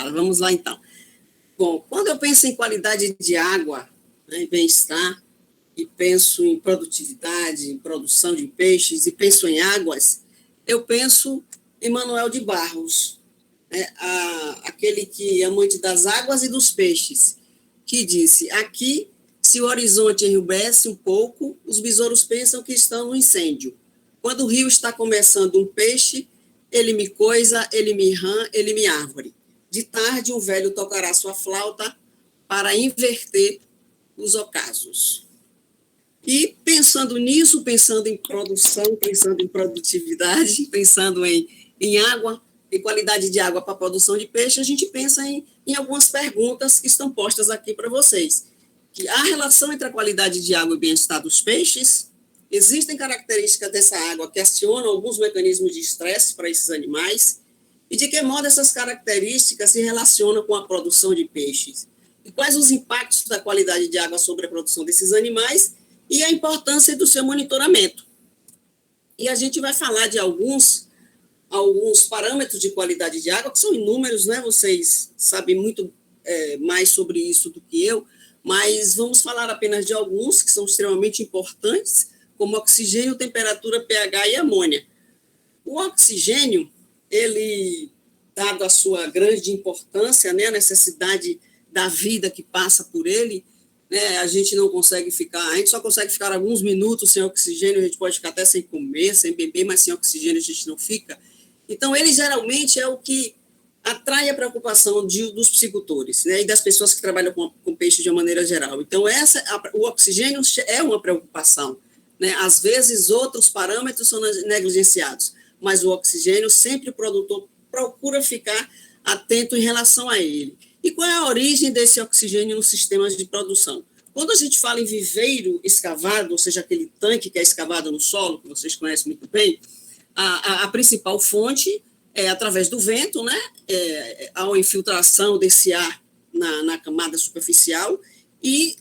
fala. Vamos lá, então. Bom, quando eu penso em qualidade de água, né, em bem-estar, e penso em produtividade, em produção de peixes, e penso em águas, eu penso em Manuel de Barros, né, aquele que é amante das águas e dos peixes, que disse: aqui, se o horizonte enrubesce um pouco, os besouros pensam que estão no incêndio. Quando o rio está começando um peixe, ele me coisa, ele me rã, ele me árvore. De tarde, um velho tocará sua flauta para inverter os ocasos. E pensando nisso, pensando em produção, pensando em produtividade, pensando em água, em qualidade de água para a produção de peixe, a gente pensa em algumas perguntas que estão postas aqui para vocês. Que há relação entre a qualidade de água e o bem-estar dos peixes? Existem características dessa água que acionam alguns mecanismos de estresse para esses animais? E de que modo essas características se relacionam com a produção de peixes? E quais os impactos da qualidade de água sobre a produção desses animais e a importância do seu monitoramento? E a gente vai falar de alguns parâmetros de qualidade de água, que são inúmeros, né? Vocês sabem muito mais sobre isso do que eu, mas vamos falar apenas de alguns que são extremamente importantes, como oxigênio, temperatura, pH e amônia. O oxigênio, ele, dado a sua grande importância, né, a necessidade da vida que passa por ele, né, a gente só consegue ficar alguns minutos sem oxigênio, a gente pode ficar até sem comer, sem beber, mas sem oxigênio a gente não fica. Então, ele geralmente é o que atrai a preocupação dos psicultores, né, e das pessoas que trabalham com peixe de uma maneira geral. Então, o oxigênio é uma preocupação, né? Às vezes, outros parâmetros são negligenciados, mas o oxigênio, sempre o produtor procura ficar atento em relação a ele. E qual é a origem desse oxigênio nos sistemas de produção? Quando a gente fala em viveiro escavado, ou seja, aquele tanque que é escavado no solo, que vocês conhecem muito bem, a principal fonte é através do vento, né? Há uma infiltração desse ar na camada superficial, e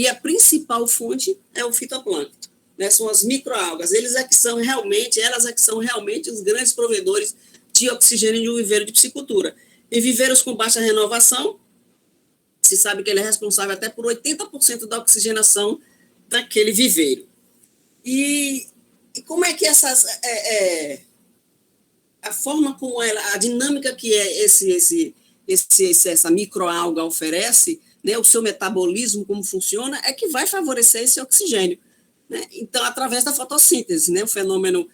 a principal fonte é o fitoplâncton, né? São as microalgas. Elas é que são realmente os grandes provedores de oxigênio de um viveiro de piscicultura. Em viveiros com baixa renovação, se sabe que ele é responsável até por 80% da oxigenação daquele viveiro. E como é que a forma como a dinâmica que essa microalga oferece, né, o seu metabolismo, como funciona, é que vai favorecer esse oxigênio, né? Então, através da fotossíntese, né, um fenômeno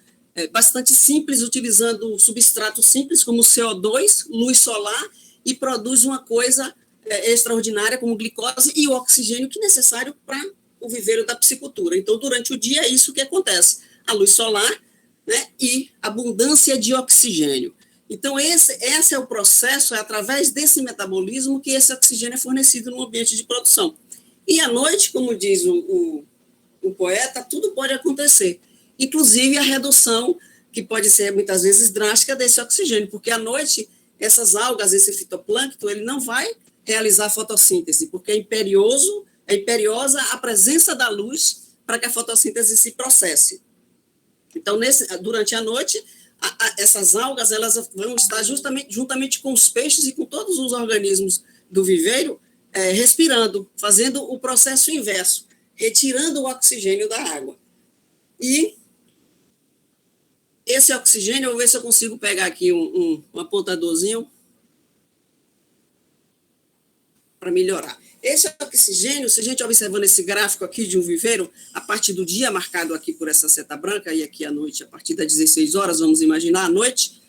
bastante simples, utilizando substratos simples como CO2, luz solar, e produz uma coisa extraordinária como glicose e o oxigênio que é necessário para o viveiro da piscicultura. Então, durante o dia, é isso que acontece. A luz solar, né, e abundância de oxigênio. Então, esse é o processo, é através desse metabolismo que esse oxigênio é fornecido no ambiente de produção. E à noite, como diz o poeta, tudo pode acontecer, inclusive a redução, que pode ser muitas vezes drástica, desse oxigênio, porque à noite, essas algas, esse fitoplâncton, ele não vai realizar fotossíntese, porque é imperiosa a presença da luz para que a fotossíntese se processe. Então, durante a noite, essas algas elas vão estar juntamente com os peixes e com todos os organismos do viveiro, respirando, fazendo o processo inverso, retirando o oxigênio da água. E esse oxigênio, eu vou ver se eu consigo pegar aqui um apontadorzinho para melhorar. Esse oxigênio, se a gente observando esse gráfico aqui de um viveiro, a partir do dia marcado aqui por essa seta branca, e aqui à noite, a partir das 16 horas, vamos imaginar à noite,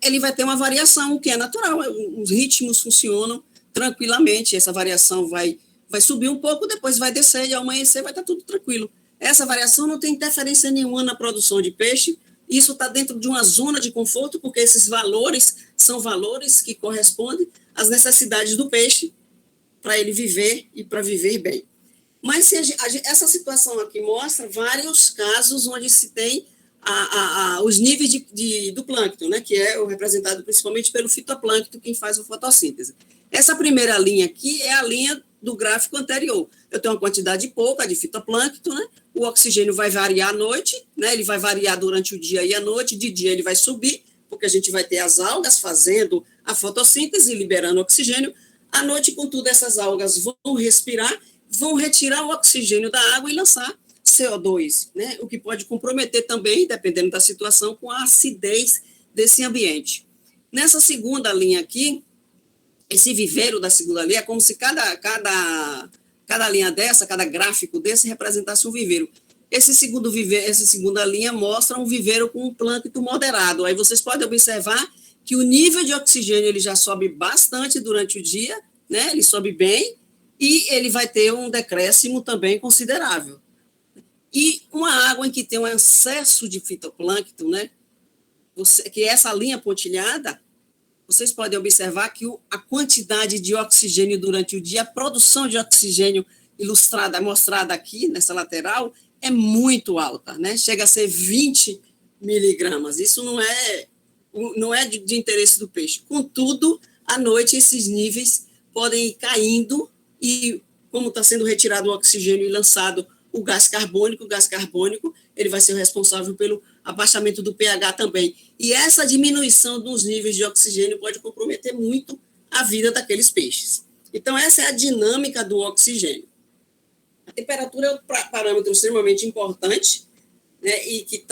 ele vai ter uma variação, que é natural, os ritmos funcionam tranquilamente, essa variação vai subir um pouco, depois vai descer, e ao amanhecer vai estar tudo tranquilo. Essa variação não tem interferência nenhuma na produção de peixe, isso está dentro de uma zona de conforto, porque esses valores são valores que correspondem às necessidades do peixe, para ele viver e para viver bem. Mas essa situação aqui mostra vários casos onde se tem os níveis do plâncton, né, que é representado principalmente pelo fitoplâncton, quem faz a fotossíntese. Essa primeira linha aqui é a linha do gráfico anterior. Eu tenho uma quantidade pouca de fitoplâncton, né? O oxigênio vai variar à noite, né? Ele vai variar durante o dia e a noite, de dia ele vai subir, porque a gente vai ter as algas fazendo a fotossíntese, liberando oxigênio. À noite, contudo, essas algas vão respirar, vão retirar o oxigênio da água e lançar CO2, né? O que pode comprometer também, dependendo da situação, com a acidez desse ambiente. Nessa segunda linha aqui, esse viveiro da segunda linha é como se cada linha dessa, cada gráfico desse representasse um viveiro. Essa segunda linha mostra um viveiro com um plâncton moderado. Aí vocês podem observar que o nível de oxigênio ele já sobe bastante durante o dia, né? Ele sobe bem e ele vai ter um decréscimo também considerável. E uma água em que tem um excesso de fitoplâncton, né? Que é essa linha pontilhada, vocês podem observar que a quantidade de oxigênio durante o dia, a produção de oxigênio ilustrada, mostrada aqui nessa lateral, é muito alta, né? Chega a ser 20 miligramas. Isso não é de interesse do peixe. Contudo, à noite, esses níveis podem ir caindo e, como está sendo retirado o oxigênio e lançado o gás carbônico ele vai ser o responsável pelo abaixamento do pH também. E essa diminuição dos níveis de oxigênio pode comprometer muito a vida daqueles peixes. Então, essa é a dinâmica do oxigênio. A temperatura é um parâmetro extremamente importante, né, e que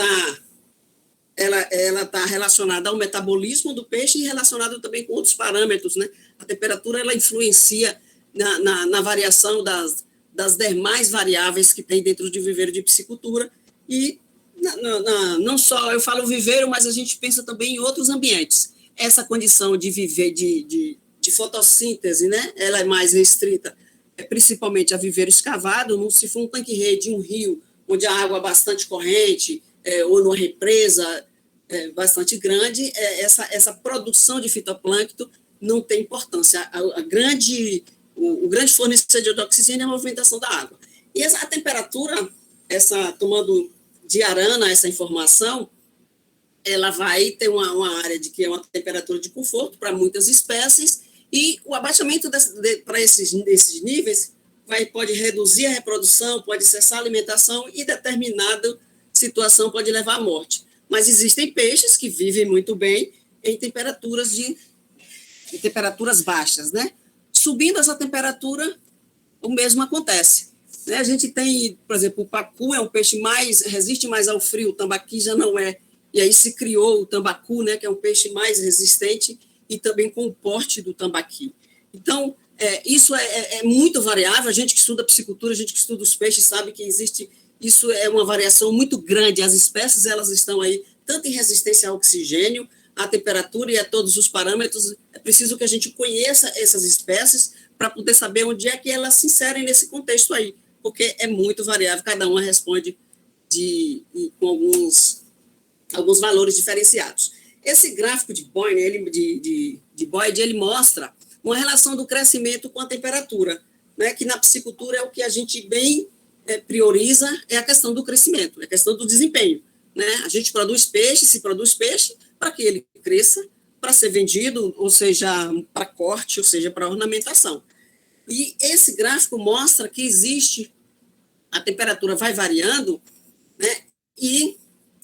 ela tá relacionada ao metabolismo do peixe e relacionada também com outros parâmetros, né? A temperatura ela influencia na variação das demais variáveis que tem dentro de viveiro de piscicultura e não só eu falo viveiro, mas a gente pensa também em outros ambientes. Essa condição de viver de fotossíntese, né? Ela é mais restrita, principalmente a viveiro escavado, se for um tanque-rede, um rio, onde a água é bastante corrente, ou numa represa bastante grande, essa produção de fitoplâncton não tem importância. O grande fornecedor de oxigênio é a movimentação da água. E a temperatura, tomando de Arana essa informação, ela vai ter uma área de que é uma temperatura de conforto para muitas espécies, e o abaixamento para esses níveis pode reduzir a reprodução, pode cessar a alimentação e determinada situação pode levar à morte. Mas existem peixes que vivem muito bem em temperaturas baixas, né? Subindo essa temperatura, o mesmo acontece. Né? A gente tem, por exemplo, o pacu é um peixe resiste mais ao frio, o tambaqui já não é. E aí se criou o tambacu, né, que é um peixe mais resistente e também com o porte do tambaqui. Então, isso é muito variável. A gente que estuda piscicultura, a gente que estuda os peixes, sabe que isso é uma variação muito grande. As espécies elas estão aí tanto em resistência ao oxigênio, à temperatura e a todos os parâmetros. É preciso que a gente conheça essas espécies para poder saber onde é que elas se inserem nesse contexto aí, porque é muito variável, cada uma responde com alguns valores diferenciados. Esse gráfico de Boyd, ele mostra uma relação do crescimento com a temperatura, né, que na piscicultura é o que a gente bem prioriza, é a questão do crescimento, é a questão do desempenho. Né? A gente se produz peixe para que ele cresça, para ser vendido, ou seja, para corte, ou seja, para ornamentação. E esse gráfico mostra que a temperatura vai variando, né, e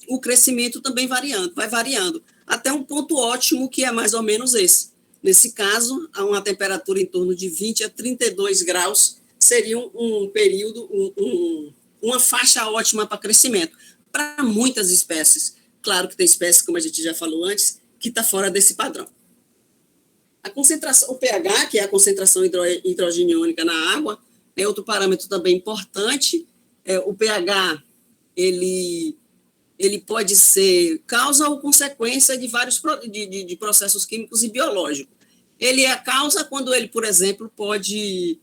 o crescimento também vai variando, até um ponto ótimo, que é mais ou menos esse. Nesse caso, a uma temperatura em torno de 20 a 32 graus seria um período, uma faixa ótima para crescimento, para muitas espécies. Claro que tem espécies, como a gente já falou antes, que está fora desse padrão. A concentração, o pH, que é a concentração hidrogeniônica na água, é outro parâmetro também importante. O pH, ele pode ser causa ou consequência de vários de processos químicos e biológicos. Ele é a causa quando ele, por exemplo, pode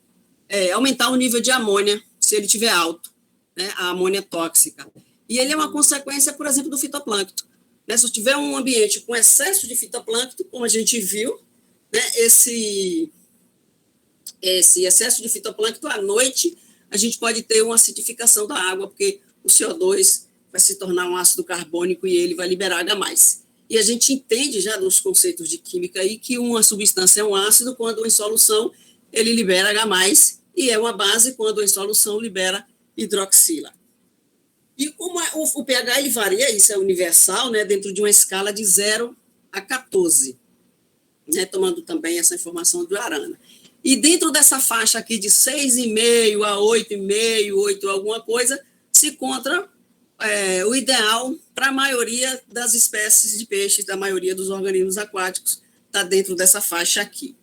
aumentar o nível de amônia, se ele estiver alto, né, a amônia tóxica. E ele é uma consequência, por exemplo, do fitoplâncton. Né, se eu tiver um ambiente com excesso de fitoplâncton, como a gente viu, né, esse excesso de fitoplâncton, à noite, a gente pode ter uma acidificação da água, porque o CO2 vai se tornar um ácido carbônico e ele vai liberar H+. E a gente entende já nos conceitos de química aí que uma substância é um ácido quando em solução ele libera H+, e é uma base quando em solução libera hidroxila. E como o pH ele varia, isso é universal, né, dentro de uma escala de 0 a 14. né, tomando também essa informação do Arana. E dentro dessa faixa aqui de 6,5 a 8,5, 8 alguma coisa, se encontra o ideal para a maioria das espécies de peixes, da maioria dos organismos aquáticos, está dentro dessa faixa aqui.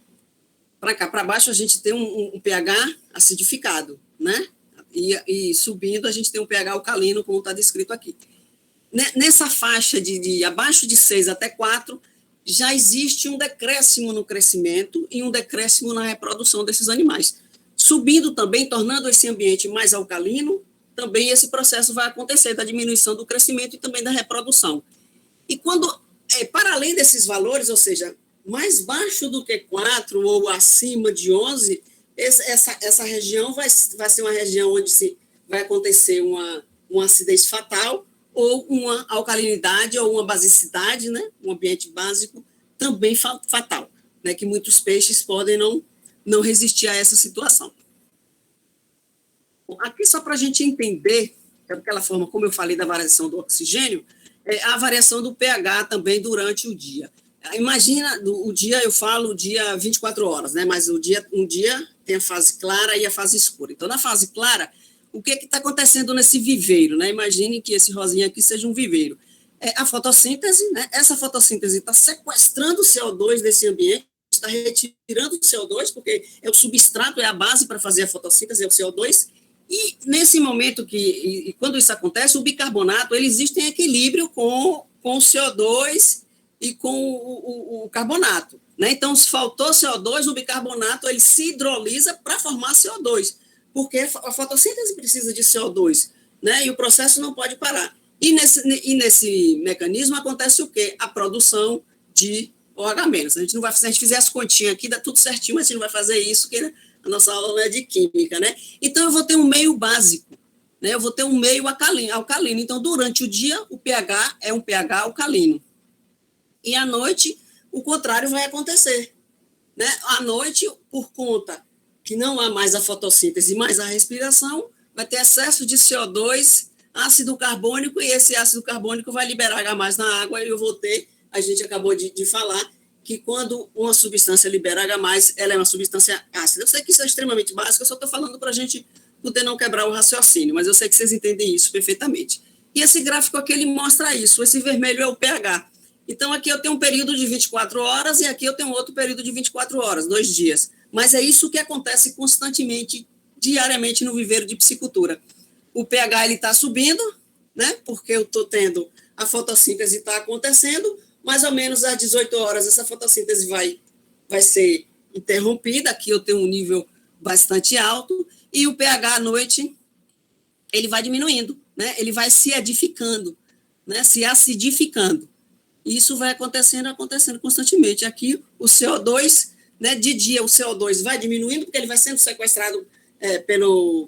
Para cá, para baixo, a gente tem um pH acidificado, né? E subindo, a gente tem um pH alcalino, como está descrito aqui. Nessa faixa de abaixo de 6 até 4, já existe um decréscimo no crescimento e um decréscimo na reprodução desses animais. Subindo também, tornando esse ambiente mais alcalino, também esse processo vai acontecer da diminuição do crescimento e também da reprodução. E quando, para além desses valores, ou seja, mais baixo do que 4 ou acima de 11, essa região vai ser uma região onde vai acontecer uma acidez fatal, ou uma alcalinidade ou uma basicidade, né, um ambiente básico também fatal, né, que muitos peixes podem não resistir a essa situação. Bom, aqui só para a gente entender, daquela forma como eu falei da variação do oxigênio, a variação do pH também durante o dia. Imagina, o dia, eu falo o dia 24 horas, né, mas um dia tem a fase clara e a fase escura. Então, na fase clara, o que está acontecendo nesse viveiro, né? Imagine que esse rosinha aqui seja um viveiro. A fotossíntese, né? Essa fotossíntese está sequestrando o CO2 desse ambiente, está retirando o CO2, porque é o substrato, é a base para fazer a fotossíntese, é o CO2, e nesse momento quando isso acontece, o bicarbonato, ele existe em equilíbrio com o CO2 e com o carbonato, né? Então, se faltou CO2, o bicarbonato, ele se hidrolisa para formar CO2, porque a fotossíntese precisa de CO2, né? E o processo não pode parar. E nesse mecanismo acontece o quê? A produção de OH-. Se a gente fizer as continhas aqui, dá tudo certinho, mas a gente não vai fazer isso, porque a nossa aula não é de química, né? Então, eu vou ter um meio básico, né? Eu vou ter um meio alcalino. Então, durante o dia, o pH é um pH alcalino. E à noite, o contrário vai acontecer, né? À noite, por conta que não há mais a fotossíntese, mais a respiração, vai ter excesso de CO2, ácido carbônico, e esse ácido carbônico vai liberar H+ na água, e a gente acabou de falar, que quando uma substância libera H+, ela é uma substância ácida. Eu sei que isso é extremamente básico, eu só estou falando para a gente poder não quebrar o raciocínio, mas eu sei que vocês entendem isso perfeitamente. E esse gráfico aqui, ele mostra isso, esse vermelho é o pH. Então, aqui eu tenho um período de 24 horas, e aqui eu tenho outro período de 24 horas, 2 dias. Mas é isso que acontece constantemente, diariamente, no viveiro de piscicultura. O pH está subindo, né, porque eu estou tendo a fotossíntese está acontecendo, mais ou menos às 18 horas essa fotossíntese vai ser interrompida, aqui eu tenho um nível bastante alto, e o pH à noite ele vai diminuindo, né, ele vai se edificando, né, se acidificando. E isso vai acontecendo constantemente. Aqui o CO2, né, de dia o CO2 vai diminuindo, porque ele vai sendo sequestrado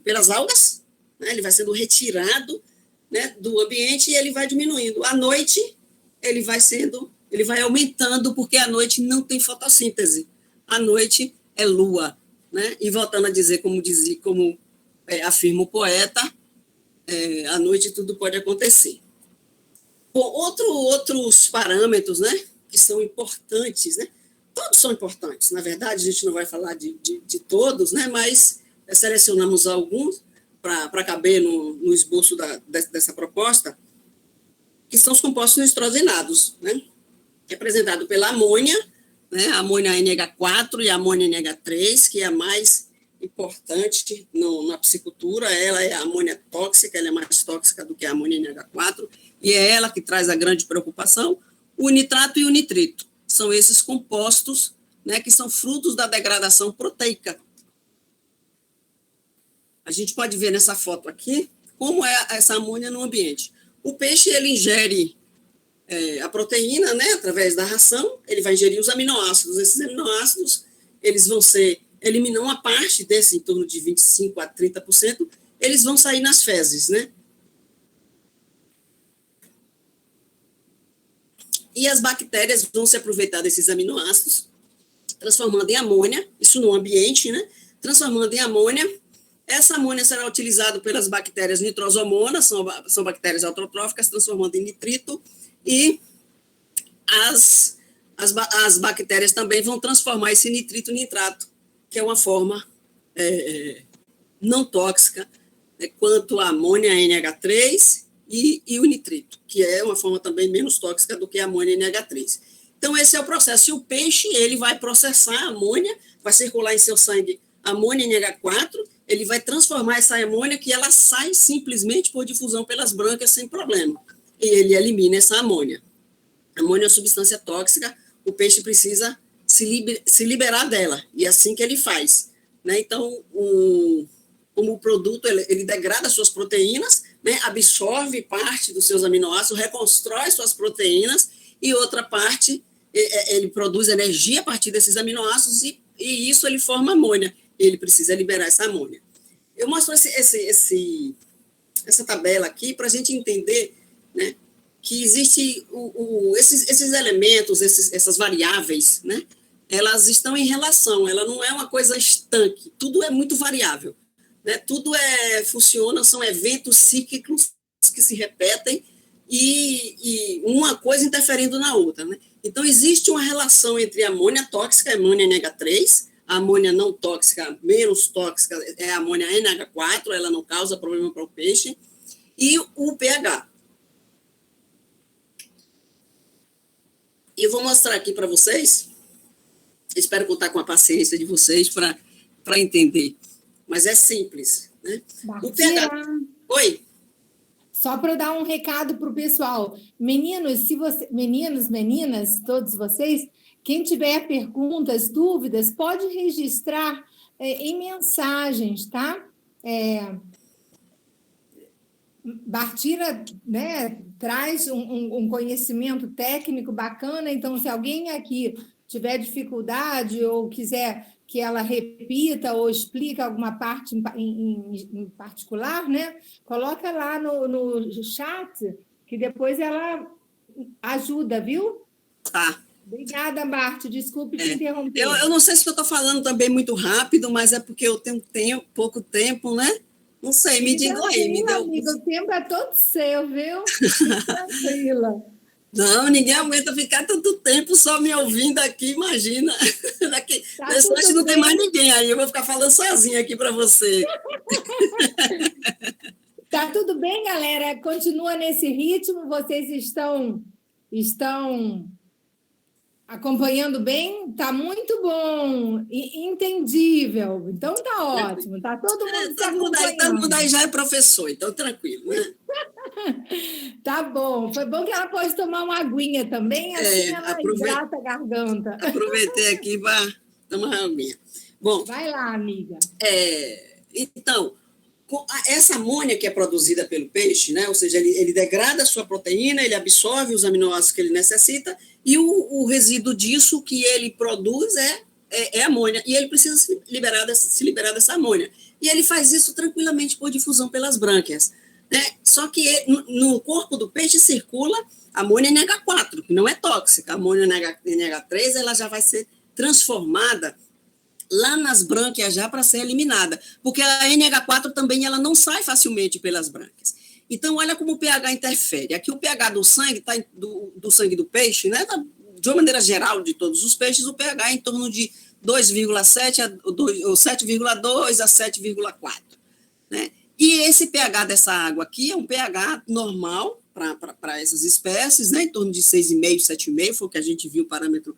pelas algas, né, ele vai sendo retirado, né, do ambiente, e ele vai diminuindo. À noite, ele vai aumentando, porque à noite não tem fotossíntese. À noite é lua, né? E voltando a dizer, como afirma o poeta, à noite tudo pode acontecer. Bom, outros parâmetros, né, que são importantes, né? Todos são importantes, na verdade, a gente não vai falar de todos, né, mas selecionamos alguns para caber no esboço dessa proposta, que são os compostos nitrogenados, né, representado pela amônia, né, a amônia NH4 e a amônia NH3, que é a mais importante na piscicultura. Ela é a amônia tóxica, ela é mais tóxica do que a amônia NH4, e é ela que traz a grande preocupação. O nitrato e o nitrito são esses compostos, né, que são frutos da degradação proteica. A gente pode ver nessa foto aqui como é essa amônia no ambiente. O peixe, ele ingere a proteína, né, através da ração, ele vai ingerir os aminoácidos. Esses aminoácidos, eles vão eliminam uma parte desse, em torno de 25% a 30%, eles vão sair nas fezes, né? E as bactérias vão se aproveitar desses aminoácidos, transformando em amônia, isso no ambiente, né? Transformando em amônia. Essa amônia será utilizada pelas bactérias nitrosomonas, são bactérias autotróficas, transformando em nitrito, e as bactérias também vão transformar esse nitrito em nitrato, que é uma forma não tóxica, quanto a amônia NH3 e o nitrito, que é uma forma também menos tóxica do que a amônia NH3. Então, esse é o processo. E o peixe, ele vai processar a amônia, vai circular em seu sangue amônia NH4, ele vai transformar essa amônia, que ela sai simplesmente por difusão pelas brânquias sem problema. E ele elimina essa amônia. A amônia é uma substância tóxica, o peixe precisa se liberar dela, e é assim que ele faz. Né? Então, como o produto ele degrada suas proteínas, né? Absorve parte dos seus aminoácidos, reconstrói suas proteínas, e outra parte ele produz energia a partir desses aminoácidos, e isso ele forma amônia, e ele precisa liberar essa amônia. Eu mostro essa tabela aqui para a gente entender, né, que existe esses elementos, essas variáveis, né, elas estão em relação, ela não é uma coisa estanque, tudo é muito variável, né, tudo funciona, são eventos cíclicos que se repetem e uma coisa interferindo na outra, né? Então, existe uma relação entre a amônia tóxica, a amônia NH3, a amônia não tóxica, menos tóxica, é a amônia NH4, ela não causa problema para o peixe, e o pH. E eu vou mostrar aqui para vocês, espero contar com a paciência de vocês para entender, mas é simples, né? O pH... Oi? Só para dar um recado para o pessoal. Meninos, meninos, meninas, todos vocês, quem tiver perguntas, dúvidas, pode registrar em mensagens, tá? Bartira, né, traz um conhecimento técnico bacana, então, se alguém aqui tiver dificuldade ou quiser que ela repita ou explique alguma parte em particular, né, coloca lá no chat, que depois ela ajuda, viu? Tá. Obrigada, Bart, desculpe te interromper. Eu não sei se eu estou falando também muito rápido, mas é porque eu tenho pouco tempo, né? Não sei, me diga aí. Amiga, o tempo é todo seu, viu? Fique tranquila. Não, ninguém aguenta ficar tanto tempo só me ouvindo aqui, imagina. Nesse hoje não tem mais ninguém aí, eu vou ficar falando sozinha aqui para você. Tá tudo bem, galera? Continua nesse ritmo, vocês estão acompanhando bem? Tá muito bom, entendível. Então tá ótimo, tá todo mundo se acompanhando. Todo mundo aí já é professor, então tranquilo, né? Tá bom, foi bom que ela pode tomar uma aguinha também, assim ela hidrata a garganta. Aproveitei aqui para tomar uma aguinha. Bom, vai lá, amiga. Então, essa amônia que é produzida pelo peixe, né? Ou seja, ele degrada a sua proteína, ele absorve os aminoácidos que ele necessita, e o resíduo disso que ele produz é amônia, e ele precisa se liberar dessa amônia. E ele faz isso tranquilamente por difusão pelas brânquias. Né? Só que no corpo do peixe circula amônia NH4, que não é tóxica. A amônia NH3 ela já vai ser transformada lá nas brânquias já para ser eliminada, porque a NH4 também ela não sai facilmente pelas brânquias. Então, olha como o pH interfere. Aqui o pH do sangue, do sangue do peixe, né? De uma maneira geral, de todos os peixes, o pH é em torno de 2,7 ou 7,2 a 7,4. Né? E esse pH dessa água aqui é um pH normal para essas espécies, né? Em torno de 6,5, 7,5, foi o que a gente viu, o parâmetro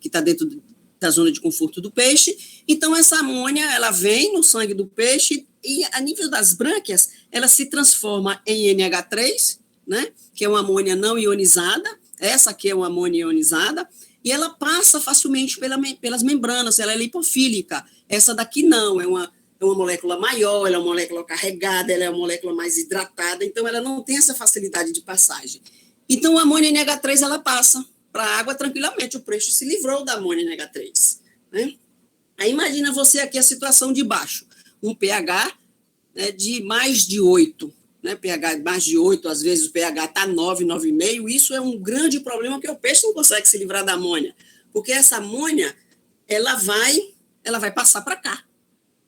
que está dentro da zona de conforto do peixe. Então, essa amônia, ela vem no sangue do peixe e, a nível das brânquias, ela se transforma em NH3, né, que é uma amônia não ionizada, essa aqui é uma amônia ionizada, e ela passa facilmente pelas membranas, ela é lipofílica. Essa daqui não, é uma molécula maior, ela é uma molécula carregada, ela é uma molécula mais hidratada, então ela não tem essa facilidade de passagem. Então, a amônia NH3, ela passa para a água tranquilamente, o peixe se livrou da amônia NH3. Né? Aí imagina você aqui a situação de baixo, um pH, né, de mais de 8, né, pH de mais de 8, às vezes o pH está 9, 9,5, isso é um grande problema, porque o peixe não consegue se livrar da amônia, porque essa amônia, ela vai passar para cá,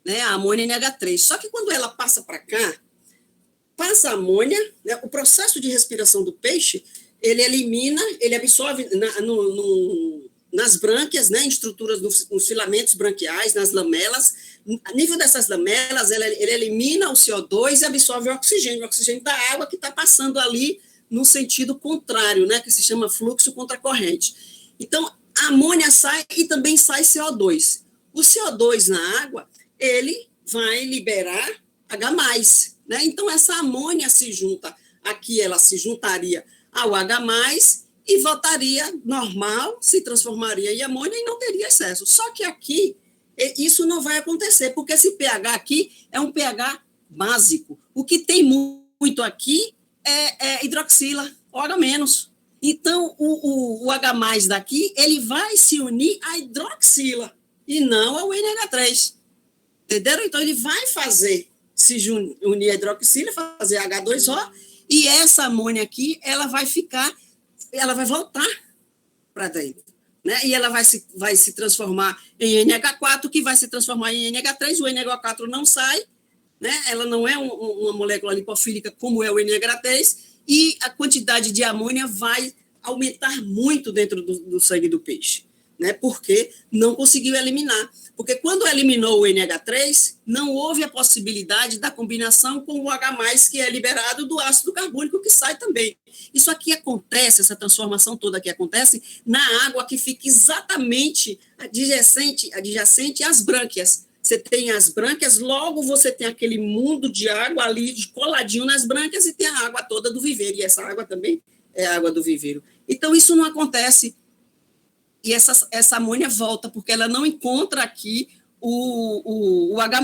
né, a amônia NH3, só que quando ela passa para cá, passa a amônia, né, o processo de respiração do peixe, ele absorve nas brânquias, né, em estruturas, nos filamentos branquiais, nas lamelas. A nível dessas lamelas, ele elimina o CO2 e absorve o oxigênio da água que está passando ali no sentido contrário, né, que se chama fluxo contracorrente. Então, a amônia sai e também sai CO2. O CO2 na água, ele vai liberar H+, né? Então, essa amônia se junta, aqui ela se juntaria ao H+, e voltaria normal, se transformaria em amônia e não teria excesso. Só que aqui, isso não vai acontecer, porque esse pH aqui é um pH básico. O que tem muito aqui é hidroxila, OH-. Então, o H+ daqui, ele vai se unir à hidroxila e não ao NH3. Entenderam? Então, ele vai se unir à hidroxila, fazer H2O, e essa amônia aqui, ela vai voltar para dentro, né? E ela vai se transformar em NH4, que vai se transformar em NH3, o NH4 não sai, né? Ela não é uma molécula lipofílica como é o NH3, e a quantidade de amônia vai aumentar muito dentro do sangue do peixe, né? Porque não conseguiu eliminar. Porque quando eliminou o NH3, não houve a possibilidade da combinação com o H+, que é liberado do ácido carbônico, que sai também. Isso aqui acontece, essa transformação toda aqui acontece na água que fica exatamente adjacente às brânquias. Você tem as brânquias, logo você tem aquele mundo de água ali coladinho nas brânquias e tem a água toda do viveiro, e essa água também é a água do viveiro. Então, isso não acontece, e essa amônia volta, porque ela não encontra aqui o H+,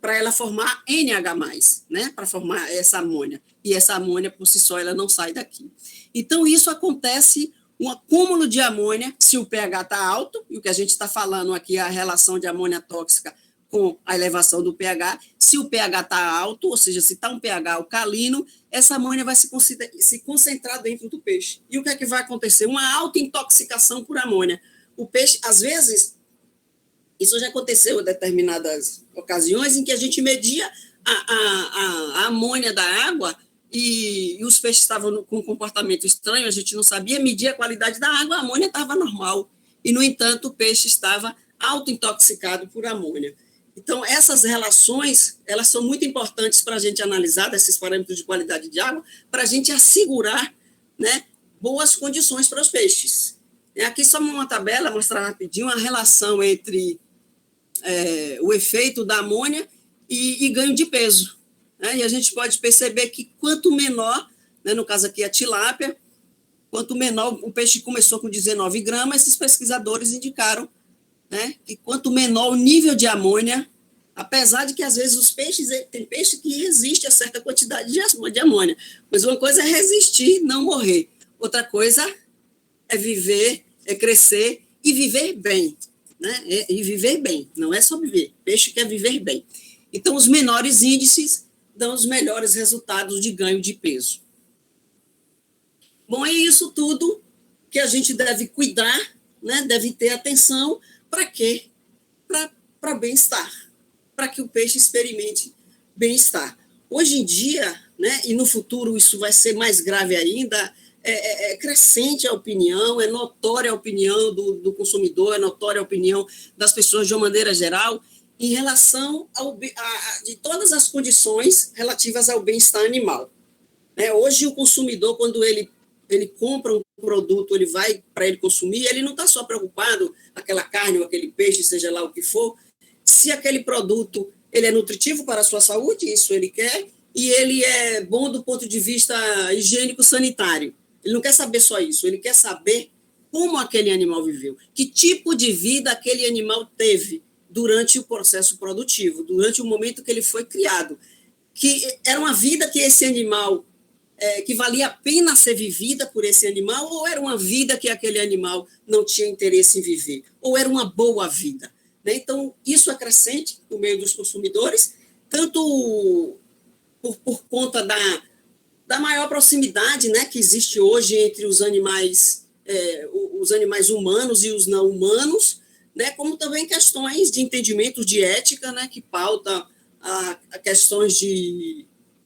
para ela formar NH+, né? Para formar essa amônia. E essa amônia, por si só, ela não sai daqui. Então, isso acontece, um acúmulo de amônia, se o pH está alto, e o que a gente está falando aqui é a relação de amônia tóxica com a elevação do pH. Se o pH está alto, ou seja, se está um pH alcalino, essa amônia vai se concentrar dentro do peixe. E o que é que vai acontecer? Uma autointoxicação por amônia. O peixe, às vezes, isso já aconteceu em determinadas ocasiões em que a gente media a amônia da água e os peixes estavam com um comportamento estranho, a gente não sabia medir a qualidade da água, a amônia estava normal. E, no entanto, o peixe estava autointoxicado por amônia. Então, essas relações, elas são muito importantes para a gente analisar, desses parâmetros de qualidade de água, para a gente assegurar, né, boas condições para os peixes. Aqui só uma tabela, mostrar rapidinho a relação entre o efeito da amônia e ganho de peso, né? E a gente pode perceber que quanto menor, né, no caso aqui a tilápia, quanto menor, o peixe começou com 19 gramas, esses pesquisadores indicaram, né, que quanto menor o nível de amônia, apesar de que às vezes os peixes, tem peixe que resiste a certa quantidade de amônia, mas uma coisa é resistir, não morrer, outra coisa é viver, é crescer e viver bem, né? E viver bem, não é só viver, peixe quer viver bem. Então, os menores índices dão os melhores resultados de ganho de peso. Bom, é isso tudo que a gente deve cuidar, né? Deve ter atenção. Para quê? Para bem-estar, para que o peixe experimente bem-estar. Hoje em dia, né, e no futuro isso vai ser mais grave ainda, é crescente a opinião, é notória a opinião do consumidor, é notória a opinião das pessoas de uma maneira geral, em relação de todas as condições relativas ao bem-estar animal. Hoje, o consumidor, quando ele compra um produto, ele vai para ele consumir, ele não está só preocupado, aquela carne ou aquele peixe, seja lá o que for, se aquele produto ele é nutritivo para a sua saúde, isso ele quer, e ele é bom do ponto de vista higiênico-sanitário. Ele não quer saber só isso, ele quer saber como aquele animal viveu, que tipo de vida aquele animal teve durante o processo produtivo, durante o momento que ele foi criado, que era uma vida que esse animal, que valia a pena ser vivida por esse animal, ou era uma vida que aquele animal não tinha interesse em viver, ou era uma boa vida, né? Então, isso é crescente no meio dos consumidores, tanto por conta da maior proximidade, né, que existe hoje entre os animais humanos e os não humanos, né, como também questões de entendimento de ética, né, que pauta a questões de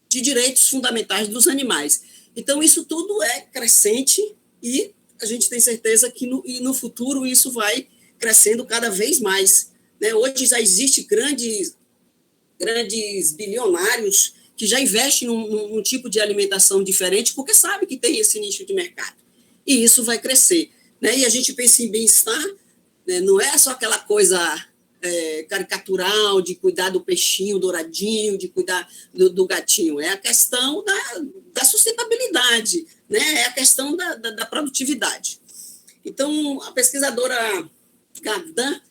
direitos fundamentais dos animais. Então, isso tudo é crescente e a gente tem certeza que no futuro isso vai crescendo cada vez mais. Né? Hoje já existe grandes bilionários que já investem num tipo de alimentação diferente porque sabe que tem esse nicho de mercado. E isso vai crescer. Né? E a gente pensa em bem-estar, né? Não é só aquela coisa caricatural de cuidar do peixinho douradinho, de cuidar do gatinho. É a questão da sustentabilidade, né? É a questão da produtividade. Então, a pesquisadora Gardan,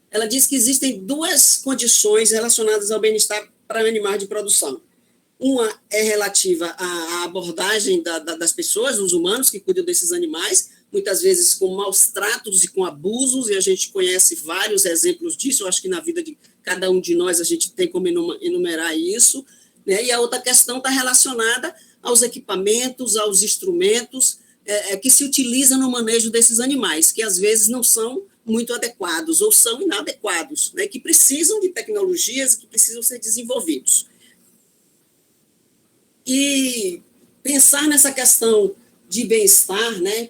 ela diz que existem duas condições relacionadas ao bem-estar para animais de produção. Uma é relativa à abordagem das pessoas, dos humanos que cuidam desses animais, muitas vezes com maus tratos e com abusos, e a gente conhece vários exemplos disso. Eu acho que na vida de cada um de nós a gente tem como enumerar isso. Né? E a outra questão está relacionada aos equipamentos, aos instrumentos que se utilizam no manejo desses animais, que às vezes não são muito adequados ou são inadequados, né? Que precisam de tecnologias que precisam ser desenvolvidos. E pensar nessa questão de bem-estar, né?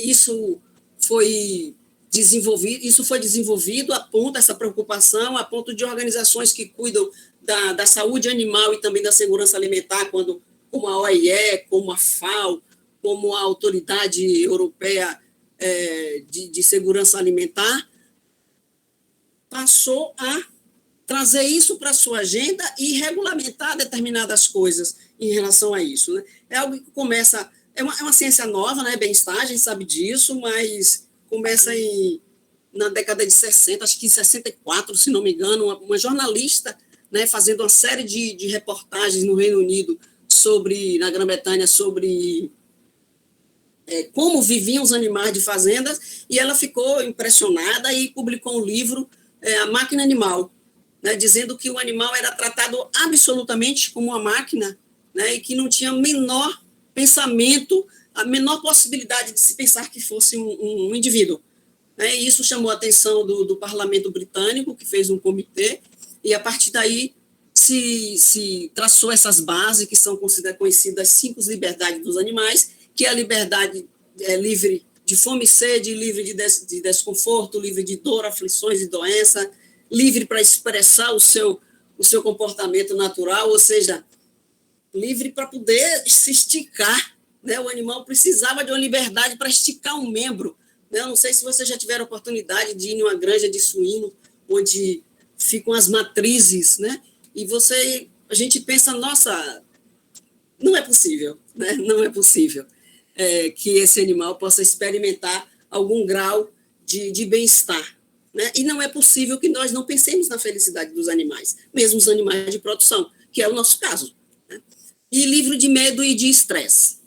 Isso foi desenvolvido a ponto, essa preocupação, a ponto de organizações que cuidam da saúde animal e também da segurança alimentar, como a OIE, como a FAO, como a Autoridade Europeia de Segurança Alimentar, passou a trazer isso para a sua agenda e regulamentar determinadas coisas em relação a isso. Né? É algo que começa... É uma ciência nova, né? Bem-estar, a gente sabe disso, mas começa na década de 60, acho que em 64, se não me engano, uma jornalista, né, fazendo uma série de reportagens no Reino Unido, na Grã-Bretanha, sobre como viviam os animais de fazendas, e ela ficou impressionada e publicou um livro, A Máquina Animal, né, dizendo que o animal era tratado absolutamente como uma máquina, né, e que não tinha menor pensamento, a menor possibilidade de se pensar que fosse um indivíduo. Né, e isso chamou a atenção do parlamento britânico, que fez um comitê, e a partir daí se traçou essas bases, que são conhecidas as 5 liberdades dos animais, que é a liberdade livre de fome e sede, livre de desconforto, livre de dor, aflições e doença, livre para expressar o seu comportamento natural, ou seja, livre para poder se esticar. Né? O animal precisava de uma liberdade para esticar um membro. Né? Eu não sei se vocês já tiveram a oportunidade de ir em uma granja de suíno, onde ficam as matrizes, né? E a gente pensa, nossa, não é possível, né? Não é possível que esse animal possa experimentar algum grau de bem-estar. Né? E não é possível que nós não pensemos na felicidade dos animais, mesmo os animais de produção, que é o nosso caso. Né? E livre de medo e de estresse.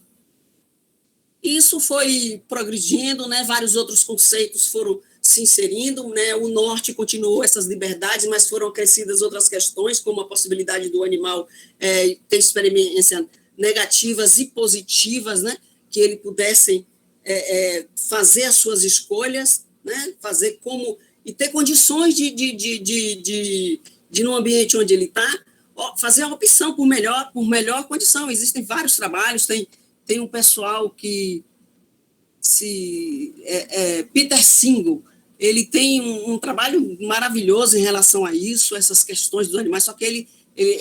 Isso foi progredindo, né? Vários outros conceitos foram se inserindo, né? O norte continuou essas liberdades, mas foram acrescidas outras questões, como a possibilidade do animal ter experiências negativas e positivas, né? Que ele pudessem fazer as suas escolhas, né? Fazer como... e ter condições de num ambiente onde ele está, fazer a opção por melhor condição. Existem vários trabalhos, tem um pessoal que Peter Singer, ele tem um trabalho maravilhoso em relação a isso, essas questões dos animais, só que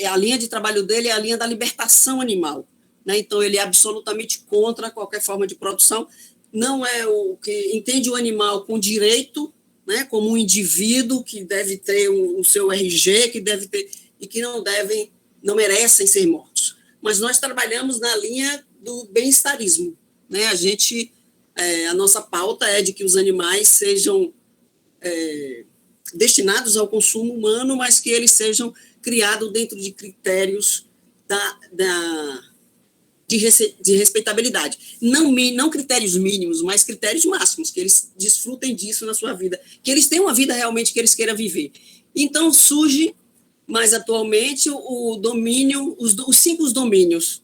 a linha de trabalho dele é a linha da libertação animal. Né? Então, ele é absolutamente contra qualquer forma de produção, não é o que entende o animal com direito, né, como um indivíduo que deve ter o seu RG, que deve ter, e que não merecem ser mortos. Mas nós trabalhamos na linha do bem-estarismo. Né? A nossa pauta é de que os animais sejam destinados ao consumo humano, mas que eles sejam criados dentro de critérios de respeitabilidade. Não critérios mínimos, mas critérios máximos, que eles desfrutem disso na sua vida, que eles tenham uma vida realmente que eles queiram viver. Então, surge, mais atualmente, o domínio, os 5 domínios,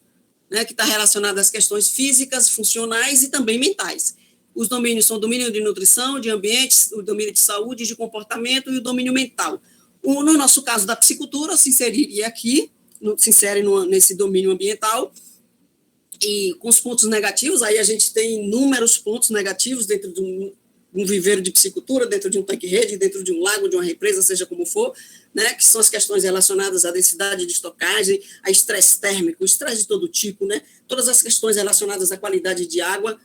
né, que está relacionado às questões físicas, funcionais e também mentais. Os domínios são o domínio de nutrição, de ambiente, o domínio de saúde, de comportamento e o domínio mental. No nosso caso da psicultura, se insere nesse domínio ambiental, E com os pontos negativos, aí a gente tem inúmeros pontos negativos dentro de um viveiro de piscicultura, dentro de um tanque-rede, dentro de um lago, de uma represa, seja como for, né, que são as questões relacionadas à densidade de estocagem, a estresse térmico, estresse de todo tipo, né, todas as questões relacionadas à qualidade de água,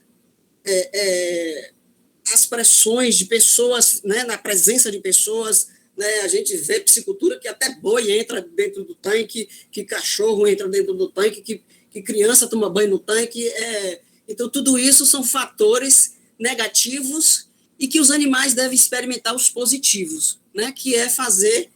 as pressões de pessoas, né, na presença de pessoas, né, a gente vê piscicultura que até boi entra dentro do tanque, que cachorro entra dentro do tanque, que criança toma banho no tanque. Então, tudo isso são fatores negativos e que os animais devem experimentar os positivos, né, que é fazer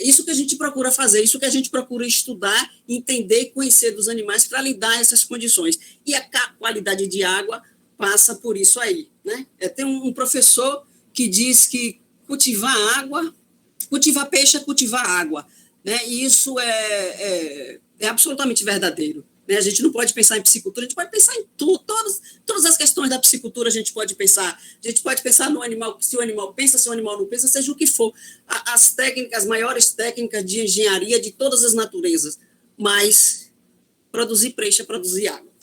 isso que a gente procura fazer, isso que a gente procura estudar, entender e conhecer dos animais para lidar essas condições. E a qualidade de água passa por isso aí, né? Tem um professor que diz que cultivar peixe é cultivar água, né? E isso é absolutamente verdadeiro, né? A gente não pode pensar em piscicultura, a gente pode pensar em tudo, todas as questões da piscicultura a gente pode pensar no animal, se o animal pensa, se o animal não pensa, seja o que for, as técnicas, as maiores técnicas de engenharia de todas as naturezas, mas produzir peixe é produzir água.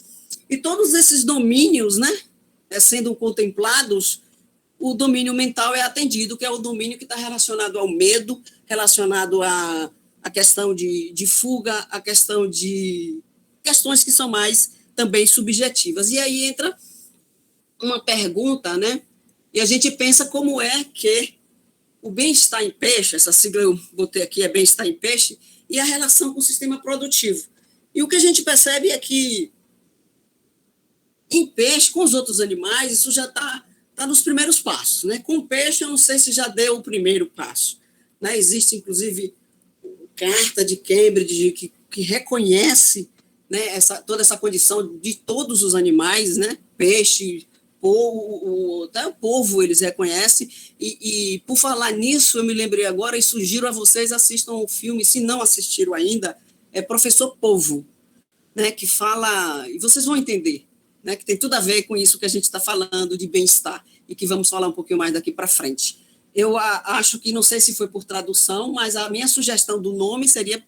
E todos esses domínios, né, sendo contemplados, o domínio mental é atendido, que é o domínio que está relacionado ao medo, relacionado à questão de fuga, a questão de questões que são mais também subjetivas. E aí entra uma pergunta, né? E a gente pensa como é que o bem-estar em peixe, essa sigla eu botei aqui, é bem-estar em peixe, e a relação com o sistema produtivo. E o que a gente percebe é que em peixe, com os outros animais, isso já está nos primeiros passos, né? Com o peixe, eu não sei se já deu o primeiro passo, né? Existe, inclusive, carta de Cambridge que reconhece, né, toda essa condição de todos os animais, né? Peixe, polvo, até o polvo eles reconhecem. E por falar nisso, eu me lembrei agora e sugiro a vocês assistam o filme, se não assistiram ainda, é Professor Polvo, né? Que fala, e vocês vão entender, né, que tem tudo a ver com isso que a gente está falando de bem-estar e que vamos falar um pouquinho mais daqui para frente. Eu acho que, não sei se foi por tradução, mas a minha sugestão do nome seria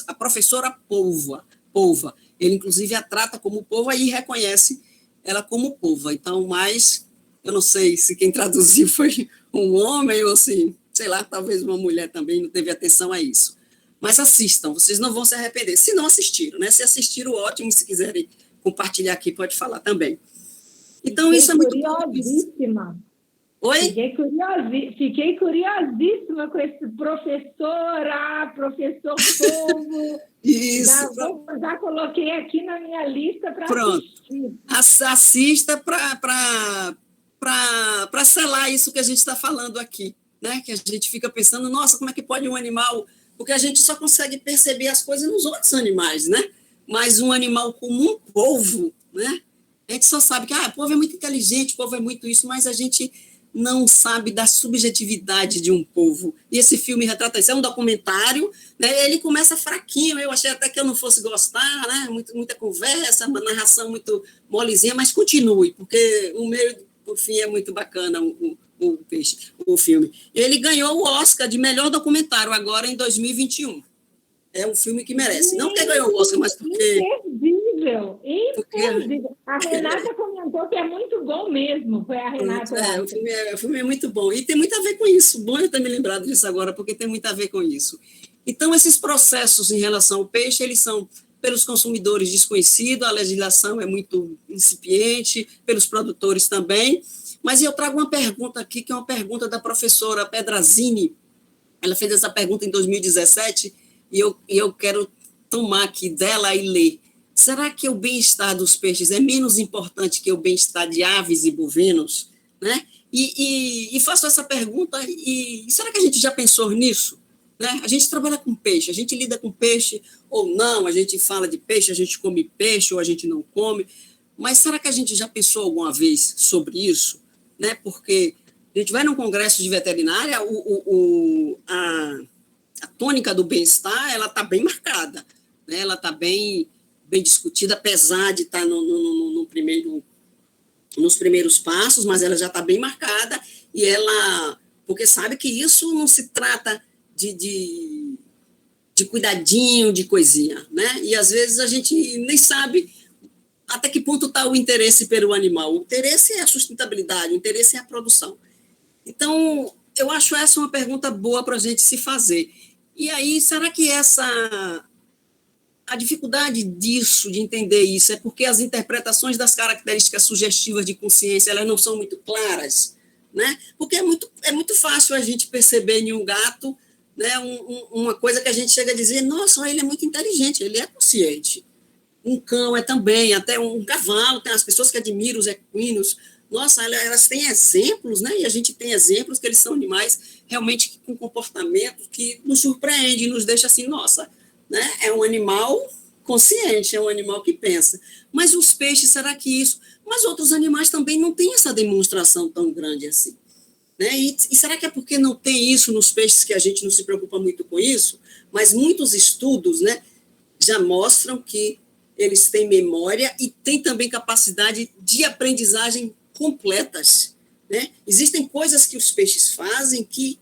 a professora polva. Ele, inclusive, a trata como polva e reconhece ela como polva. Então, mas eu não sei se quem traduziu foi um homem ou se, sei lá, talvez uma mulher também não teve atenção a isso. Mas assistam, vocês não vão se arrepender. Se não assistiram, né? Se assistiram, ótimo, se quiserem compartilhar aqui, pode falar também. Então, Fiquei isso é muito curiosíssima. Oi? Fiquei curiosíssima com esse professor polvo. Isso. Já coloquei aqui na minha lista para assistir. Assista para selar isso que a gente está falando aqui, né? Que a gente fica pensando, nossa, como é que pode um animal... Porque a gente só consegue perceber as coisas nos outros animais, né? Mas um animal como um polvo, né? A gente só sabe que o polvo é muito inteligente, o polvo é muito isso, mas a gente não sabe da subjetividade de um polvo. E esse filme retrata isso, é um documentário, né? Ele começa fraquinho, eu achei até que eu não fosse gostar, né? Muita conversa, uma narração muito molezinha, mas continue, porque o meio, por fim, é muito bacana o filme. Ele ganhou o Oscar de melhor documentário agora em 2021. É um filme que merece. Não porque ganhou o Oscar, mas porque... Imperdível. A Renata comentou que é muito bom mesmo. Foi a Renata. O filme é muito bom. E tem muito a ver com isso. Bom eu ter me lembrado disso agora, porque tem muito a ver com isso. Então, esses processos em relação ao peixe, eles são, pelos consumidores, desconhecidos, a legislação é muito incipiente, pelos produtores também. Mas eu trago uma pergunta aqui, que é uma pergunta da professora Pedrazini. Ela fez essa pergunta em 2017, e eu quero tomar aqui dela e ler. Será que o bem-estar dos peixes é menos importante que o bem-estar de aves e bovinos? Né? E faço essa pergunta, e será que a gente já pensou nisso? Né? A gente trabalha com peixe, a gente lida com peixe ou não, a gente fala de peixe, a gente come peixe ou a gente não come, mas será que a gente já pensou alguma vez sobre isso? Né? Porque a gente vai num congresso de veterinária, a tônica do bem-estar, ela está bem marcada, né? Ela está bem discutida, apesar de estar nos primeiros passos, mas ela já está bem marcada, e porque sabe que isso não se trata de cuidadinho, de coisinha, né? E às vezes a gente nem sabe até que ponto está o interesse pelo animal? O interesse é a sustentabilidade, o interesse é a produção. Então, eu acho essa uma pergunta boa para a gente se fazer. E aí, será que a dificuldade disso, de entender isso, é porque as interpretações das características sugestivas de consciência elas não são muito claras? Né? Porque é muito fácil a gente perceber em um gato, né, uma coisa que a gente chega a dizer, nossa, ele é muito inteligente, ele é consciente. Um cão é também, até um cavalo, tem as pessoas que admiram os equinos, nossa, elas têm exemplos, né? E a gente tem exemplos que eles são animais realmente com comportamentos que nos surpreende, nos deixa assim, nossa, né? É um animal consciente, é um animal que pensa. Mas os peixes, será que isso... Mas outros animais também não têm essa demonstração tão grande assim. Né? E será que é porque não tem isso nos peixes que a gente não se preocupa muito com isso? Mas muitos estudos, né, já mostram que eles têm memória e têm também capacidade de aprendizagem completas. Né? Existem coisas que os peixes fazem que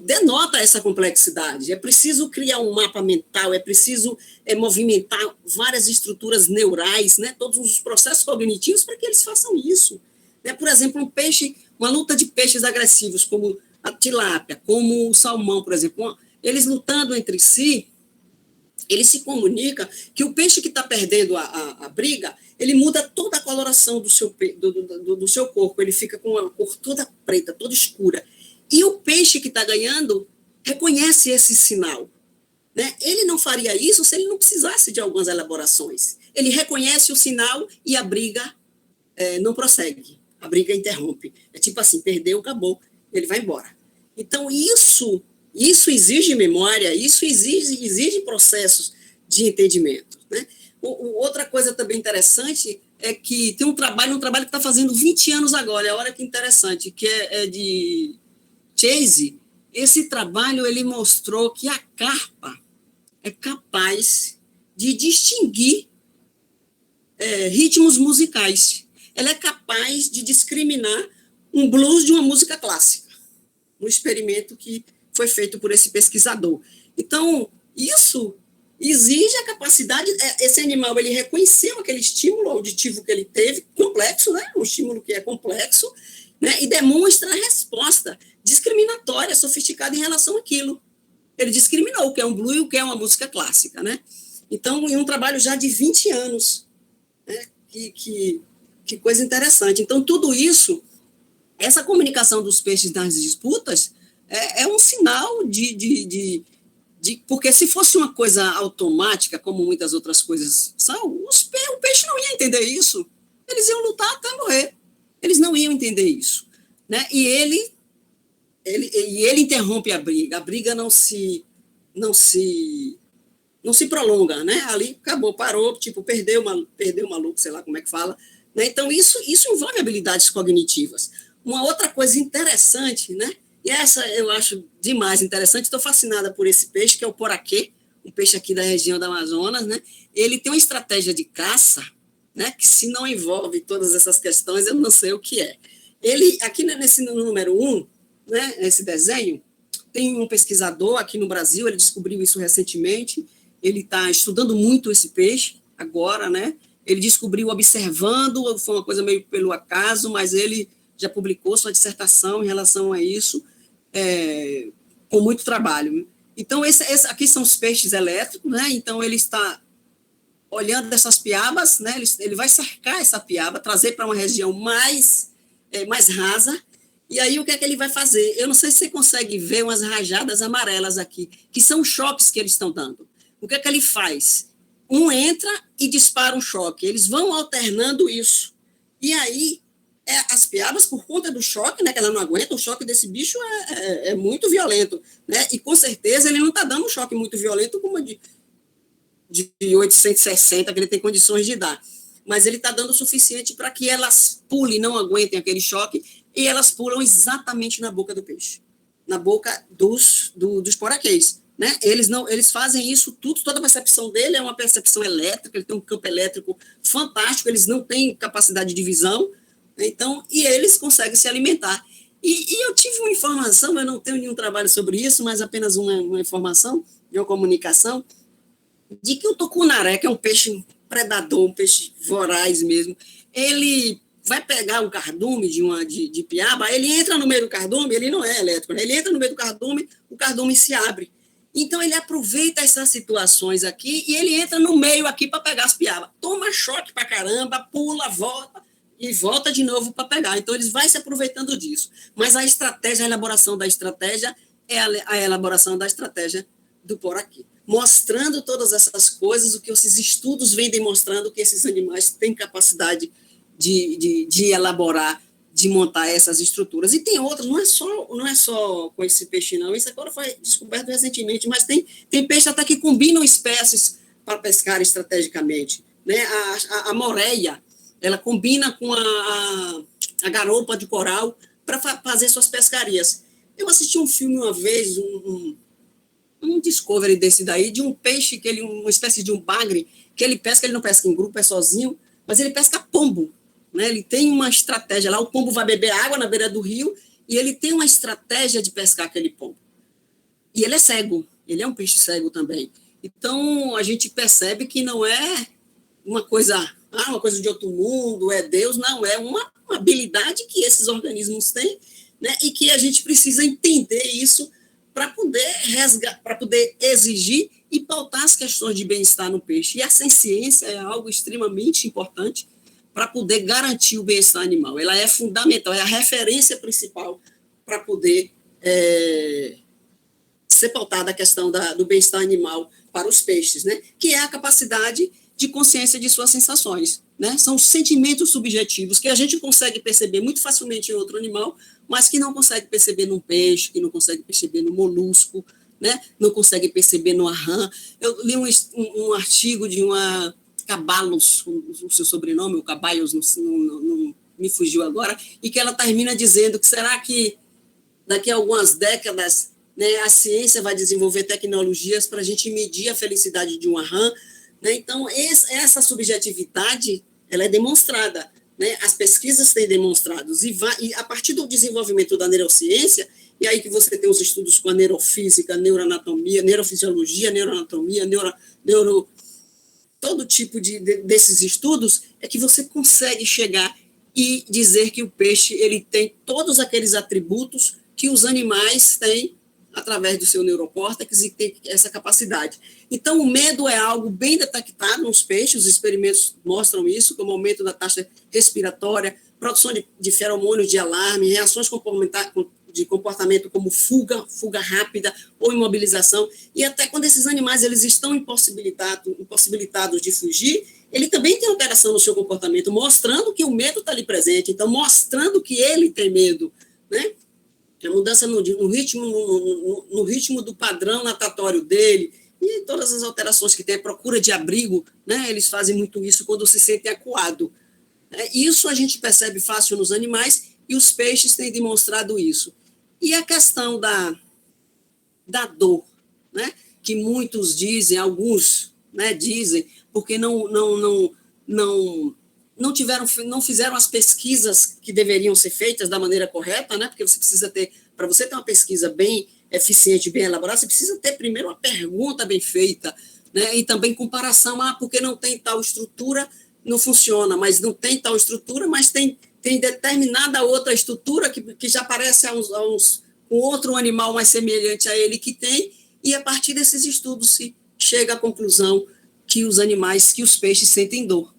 denota essa complexidade. É preciso criar um mapa mental, é preciso movimentar várias estruturas neurais, né? Todos os processos cognitivos para que eles façam isso. Né? Por exemplo, um peixe, uma luta de peixes agressivos, como a tilápia, como o salmão, por exemplo, eles lutando entre si, ele se comunica que o peixe que está perdendo a briga, ele muda toda a coloração do seu corpo, ele fica com uma cor toda preta, toda escura. E o peixe que está ganhando reconhece esse sinal. Né? Ele não faria isso se ele não precisasse de algumas elaborações. Ele reconhece o sinal e a briga não prossegue, a briga interrompe. É tipo assim, perdeu, acabou, ele vai embora. Então, isso exige memória, isso exige processos de entendimento. Né? Outra coisa também interessante é que tem um trabalho que está fazendo 20 anos agora, olha que interessante, que é de Chase. Esse trabalho ele mostrou que a carpa é capaz de distinguir ritmos musicais. Ela é capaz de discriminar um blues de uma música clássica, um experimento que foi feito por esse pesquisador. Então, isso exige a capacidade, esse animal, ele reconheceu aquele estímulo auditivo que ele teve, complexo, né? Um estímulo que é complexo, né? E demonstra a resposta discriminatória, sofisticada em relação àquilo. Ele discriminou o que é um blues e o que é uma música clássica, né? Então, em um trabalho já de 20 anos, né? Que coisa interessante. Então, tudo isso, essa comunicação dos peixes nas disputas é um sinal porque se fosse uma coisa automática, como muitas outras coisas são, o peixe não ia entender isso. Eles iam lutar até morrer. Eles não iam entender isso. Né? E ele interrompe a briga não se prolonga, né? Ali acabou, parou, tipo, perdeu o maluco, sei lá como é que fala. Né? Então, isso envolve habilidades cognitivas. Uma outra coisa interessante, né? E essa eu acho demais interessante, estou fascinada por esse peixe, que é o poraquê, um peixe aqui da região do Amazonas, né? Ele tem uma estratégia de caça, né? Que se não envolve todas essas questões, eu não sei o que é. Ele, aqui nesse número 1, né, esse desenho, tem um pesquisador aqui no Brasil, ele descobriu isso recentemente, ele está estudando muito esse peixe agora, né? Ele descobriu observando, foi uma coisa meio pelo acaso, mas ele já publicou sua dissertação em relação a isso, com muito trabalho. Então, aqui são os peixes elétricos, né? Então, ele está olhando essas piabas, né? Ele vai cercar essa piaba, trazer para uma região mais rasa, e aí o que é que ele vai fazer? Eu não sei se você consegue ver umas rajadas amarelas aqui, que são choques que eles estão dando. O que é que ele faz? Um entra e dispara um choque, eles vão alternando isso. E aí, as piabas, por conta do choque, né, que ela não aguenta, o choque desse bicho é muito violento, né? E com certeza ele não está dando um choque muito violento como de 860, que ele tem condições de dar, mas ele está dando o suficiente para que elas pulem, não aguentem aquele choque, e elas pulam exatamente na boca do peixe, na boca dos poraquês. Né? Eles fazem isso tudo, toda a percepção dele é uma percepção elétrica, ele tem um campo elétrico fantástico, eles não têm capacidade de visão, então, e eles conseguem se alimentar. E eu tive uma informação, eu não tenho nenhum trabalho sobre isso, mas apenas uma informação de uma comunicação, de que o tucunaré, que é um peixe predador, um peixe voraz mesmo. Ele vai pegar o cardume de piaba, ele entra no meio do cardume, ele não é elétrico, né? Ele entra no meio do cardume, o cardume se abre. Então, ele aproveita essas situações aqui e ele entra no meio aqui para pegar as piabas. Toma choque para caramba, pula, volta e volta de novo para pegar. Então, eles vão se aproveitando disso. Mas a estratégia, a elaboração da estratégia é a elaboração da estratégia do poraqui. Mostrando todas essas coisas, o que esses estudos vêm demonstrando que esses animais têm capacidade de elaborar, de montar essas estruturas. E tem outras, não é só com esse peixe, não. Isso agora foi descoberto recentemente, mas tem peixe até que combinam espécies para pescar estrategicamente. Né? A moreia, ela combina com a garoupa de coral para fazer suas pescarias. Eu assisti um filme uma vez, um Discovery desse daí, de um peixe, uma espécie de um bagre, que ele não pesca em grupo, é sozinho, mas ele pesca pombo. Né? Ele tem uma estratégia lá, o pombo vai beber água na beira do rio e ele tem uma estratégia de pescar aquele pombo. E ele é cego, ele é um peixe cego também. Então, a gente percebe que não é uma coisa de outro mundo, é Deus, não, é uma habilidade que esses organismos têm, né? E que a gente precisa entender isso para poder exigir e pautar as questões de bem-estar no peixe. E a ciência é algo extremamente importante para poder garantir o bem-estar animal. Ela é fundamental, é a referência principal para poder ser pautada a questão do bem-estar animal para os peixes, né? Que é a capacidade de consciência de suas sensações. Né? São sentimentos subjetivos que a gente consegue perceber muito facilmente em outro animal, mas que não consegue perceber num peixe, que não consegue perceber no molusco, né? Não consegue perceber no rã. Eu li um artigo de uma Cabalos, o seu sobrenome, o Caballos, não me fugiu agora, e que ela termina dizendo que será que daqui a algumas décadas, né, a ciência vai desenvolver tecnologias para a gente medir a felicidade de uma rã, né? Então, essa subjetividade ela é demonstrada, né? As pesquisas têm demonstrado, e a partir do desenvolvimento da neurociência, e aí que você tem os estudos com a neurofísica, neuroanatomia, neurofisiologia, neuroanatomia, todo tipo desses estudos, é que você consegue chegar e dizer que o peixe ele tem todos aqueles atributos que os animais têm através do seu neurocórtex e tem essa capacidade. Então, o medo é algo bem detectado nos peixes, os experimentos mostram isso, como aumento da taxa respiratória, produção de feromônios de alarme, reações de comportamento como fuga rápida ou imobilização, e até quando esses animais eles estão impossibilitados de fugir, ele também tem alteração no seu comportamento, mostrando que o medo está ali presente, então mostrando que ele tem medo, né? A mudança no ritmo do padrão natatório dele, e todas as alterações que tem, a procura de abrigo, né? Eles fazem muito isso quando se sentem acuados. Isso a gente percebe fácil nos animais, e os peixes têm demonstrado isso. E a questão da dor, né? Que muitos dizem, alguns, né, dizem, porque não fizeram as pesquisas que deveriam ser feitas da maneira correta, né? Porque você precisa ter, para você ter uma pesquisa bem eficiente, bem elaborada, você precisa ter primeiro uma pergunta bem feita, né? E também comparação, porque não tem tal estrutura, não funciona, mas não tem tal estrutura, mas tem determinada outra estrutura que já parece com outro animal mais semelhante a ele que tem, e a partir desses estudos se chega à conclusão que os peixes sentem dor,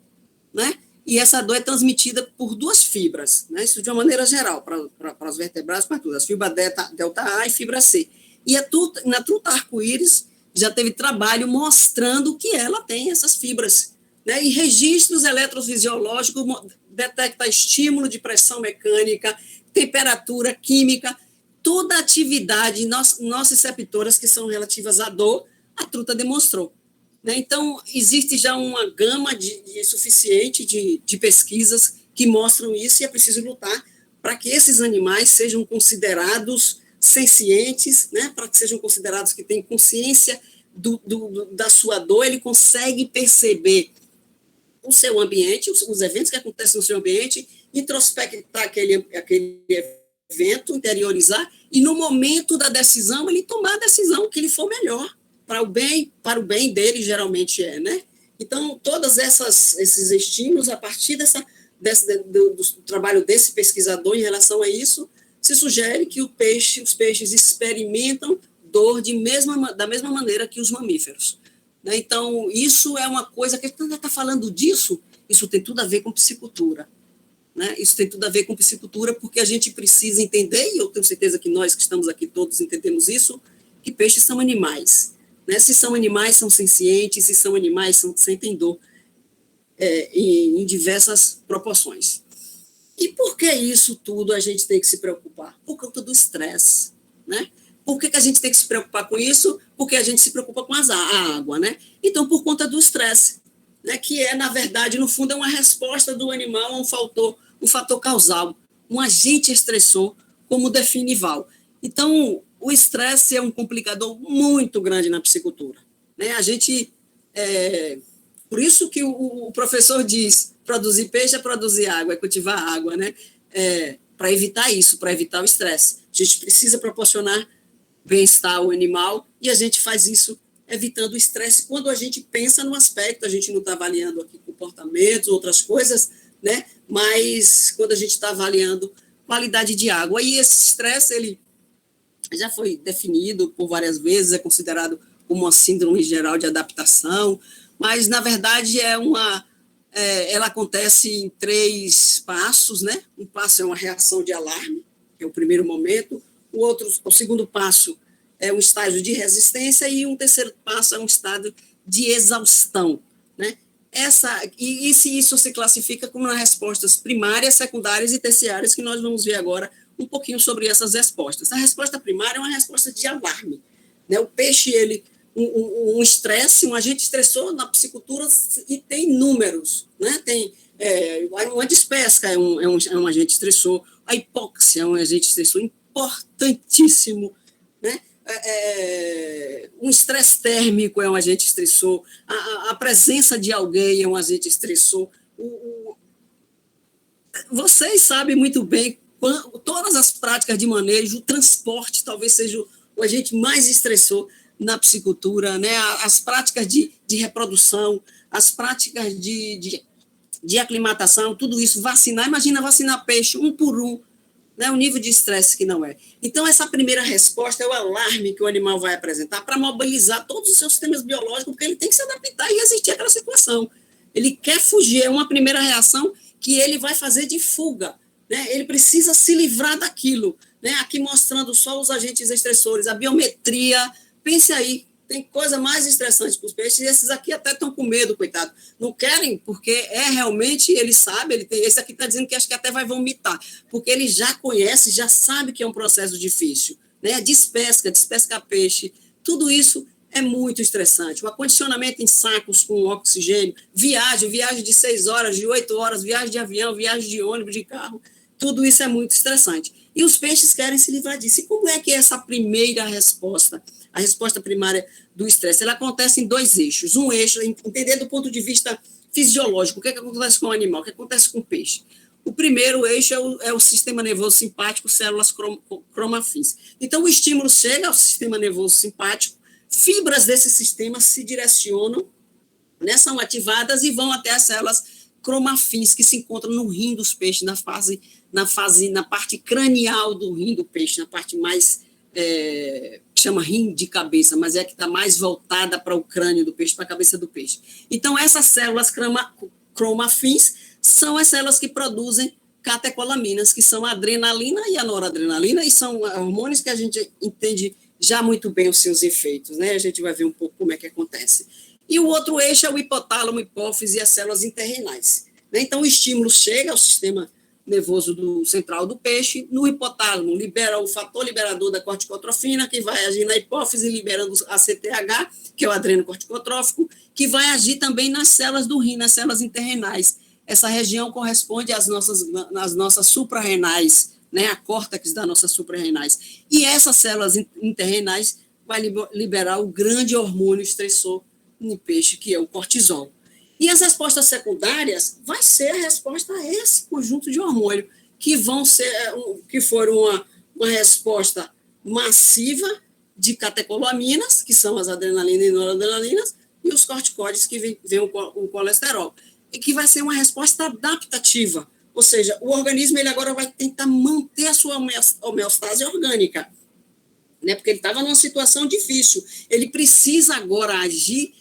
né? E essa dor é transmitida por duas fibras, né? Isso de uma maneira geral, para os vertebrados, para tudo, as fibras delta A e fibra C. E na truta arco-íris já teve trabalho mostrando que ela tem essas fibras, né? E registros eletrofisiológicos detecta estímulo de pressão mecânica, temperatura, química, toda a atividade nossas receptoras que são relativas à dor, a truta demonstrou. Então, existe já uma gama suficiente de pesquisas que mostram isso, e é preciso lutar para que esses animais sejam considerados sencientes, né? Para que sejam considerados que têm consciência da sua dor, ele consegue perceber o seu ambiente, os eventos que acontecem no seu ambiente, introspectar aquele evento, interiorizar, e no momento da decisão, ele tomar a decisão que lhe for melhor, para o bem dele, geralmente né? Então, todos esses estímulos, a partir do trabalho desse pesquisador em relação a isso, se sugere que os peixes experimentam dor da mesma maneira que os mamíferos. Né? Então, isso é uma coisa que a gente está falando disso, isso tem tudo a ver com piscicultura. Né? Isso tem tudo a ver com piscicultura, porque a gente precisa entender, e eu tenho certeza que nós que estamos aqui todos entendemos isso, que peixes são animais. Né? Se são animais, são sencientes, se são animais, sentem dor em diversas proporções. E por que isso tudo a gente tem que se preocupar? Por conta do estresse. Né? Por que a gente tem que se preocupar com isso? Porque a gente se preocupa com a água. Né? Então, por conta do estresse, né? Que na verdade, no fundo, é uma resposta do animal a um fator causal, um agente estressor, como define Val. Então, o estresse é um complicador muito grande na piscicultura. Né? Por isso que o professor diz, produzir peixe é produzir água, é cultivar água, né? Para evitar isso, para evitar o estresse. A gente precisa proporcionar bem-estar ao animal e a gente faz isso evitando o estresse quando a gente pensa no aspecto, a gente não está avaliando aqui comportamentos, outras coisas, né? Mas quando a gente está avaliando qualidade de água. E esse estresse, ele já foi definido por várias vezes, é considerado como uma síndrome geral de adaptação, mas, na verdade, ela acontece em 3 passos, né? Um passo é uma reação de alarme, que é o primeiro momento, o segundo passo é um estágio de resistência e um terceiro passo é um estado de exaustão, né? Isso se classifica como nas respostas primárias, secundárias e terciárias, que nós vamos ver agora um pouquinho sobre essas respostas. A resposta primária é uma resposta de alarme. Né? O peixe, um estresse, um agente estressor na piscicultura e tem números. Né? Tem uma dispesca é um agente estressor, a hipóxia é um agente estressor importantíssimo. Né? Um estresse térmico é um agente estressor, a presença de alguém é um agente estressor. Vocês sabem muito bem, todas as práticas de manejo, o transporte talvez seja o agente mais estressor na piscicultura, né? As práticas de reprodução, as práticas de aclimatação, tudo isso, imagina vacinar peixe um por um, né, o nível de estresse que não é. Então, essa primeira resposta é o alarme que o animal vai apresentar para mobilizar todos os seus sistemas biológicos, porque ele tem que se adaptar e resistir àquela situação. Ele quer fugir, é uma primeira reação que ele vai fazer de fuga. Né? Ele precisa se livrar daquilo. Né? Aqui mostrando só os agentes estressores, a biometria. Pense aí, tem coisa mais estressante para os peixes, e esses aqui até estão com medo, coitado. Não querem, porque realmente, ele sabe, esse aqui está dizendo que acho que até vai vomitar, porque ele já conhece, já sabe que é um processo difícil. Né? Despesca peixe, tudo isso é muito estressante. O acondicionamento em sacos com oxigênio, viagem de 6 horas, de 8 horas, viagem de avião, viagem de ônibus, de carro, tudo isso é muito estressante. E os peixes querem se livrar disso. E como é que é essa primeira resposta? A resposta primária do estresse, ela acontece em 2 eixos. Um eixo, entender do ponto de vista fisiológico, o que acontece com o animal, o que acontece com o peixe. O primeiro eixo é o sistema nervoso simpático, células cromafins. Então, o estímulo chega ao sistema nervoso simpático, fibras desse sistema se direcionam, né, são ativadas e vão até as células cromafins, que se encontram no rim dos peixes, na parte cranial do rim do peixe, na parte mais chama rim de cabeça, mas é que está mais voltada para o crânio do peixe, para a cabeça do peixe. Então, essas células cromafins são as células que produzem catecolaminas, que são a adrenalina e a noradrenalina, e são hormônios que a gente entende já muito bem os seus efeitos, né? A gente vai ver um pouco como é que acontece. E o outro eixo é o hipotálamo, hipófise e as células interrenais. Né? Então, o estímulo chega ao sistema nervoso central do peixe, no hipotálamo libera o fator liberador da corticotrofina, que vai agir na hipófise, liberando a CTH, que é o adrenocorticotrófico, que vai agir também nas células do rim, nas células interrenais. Essa região corresponde às nossas suprarrenais, né, a córtex das nossas suprarrenais. E essas células interrenais vai liberar o grande hormônio estressor no peixe, que é o cortisol. E as respostas secundárias vai ser a resposta a esse conjunto de hormônio, que foram uma resposta massiva de catecolaminas, que são as adrenalinas e noradrenalinas, e os corticóides que vem o colesterol, e que vai ser uma resposta adaptativa, ou seja, o organismo ele agora vai tentar manter a sua homeostase orgânica, né, porque ele estava numa situação difícil, ele precisa agora agir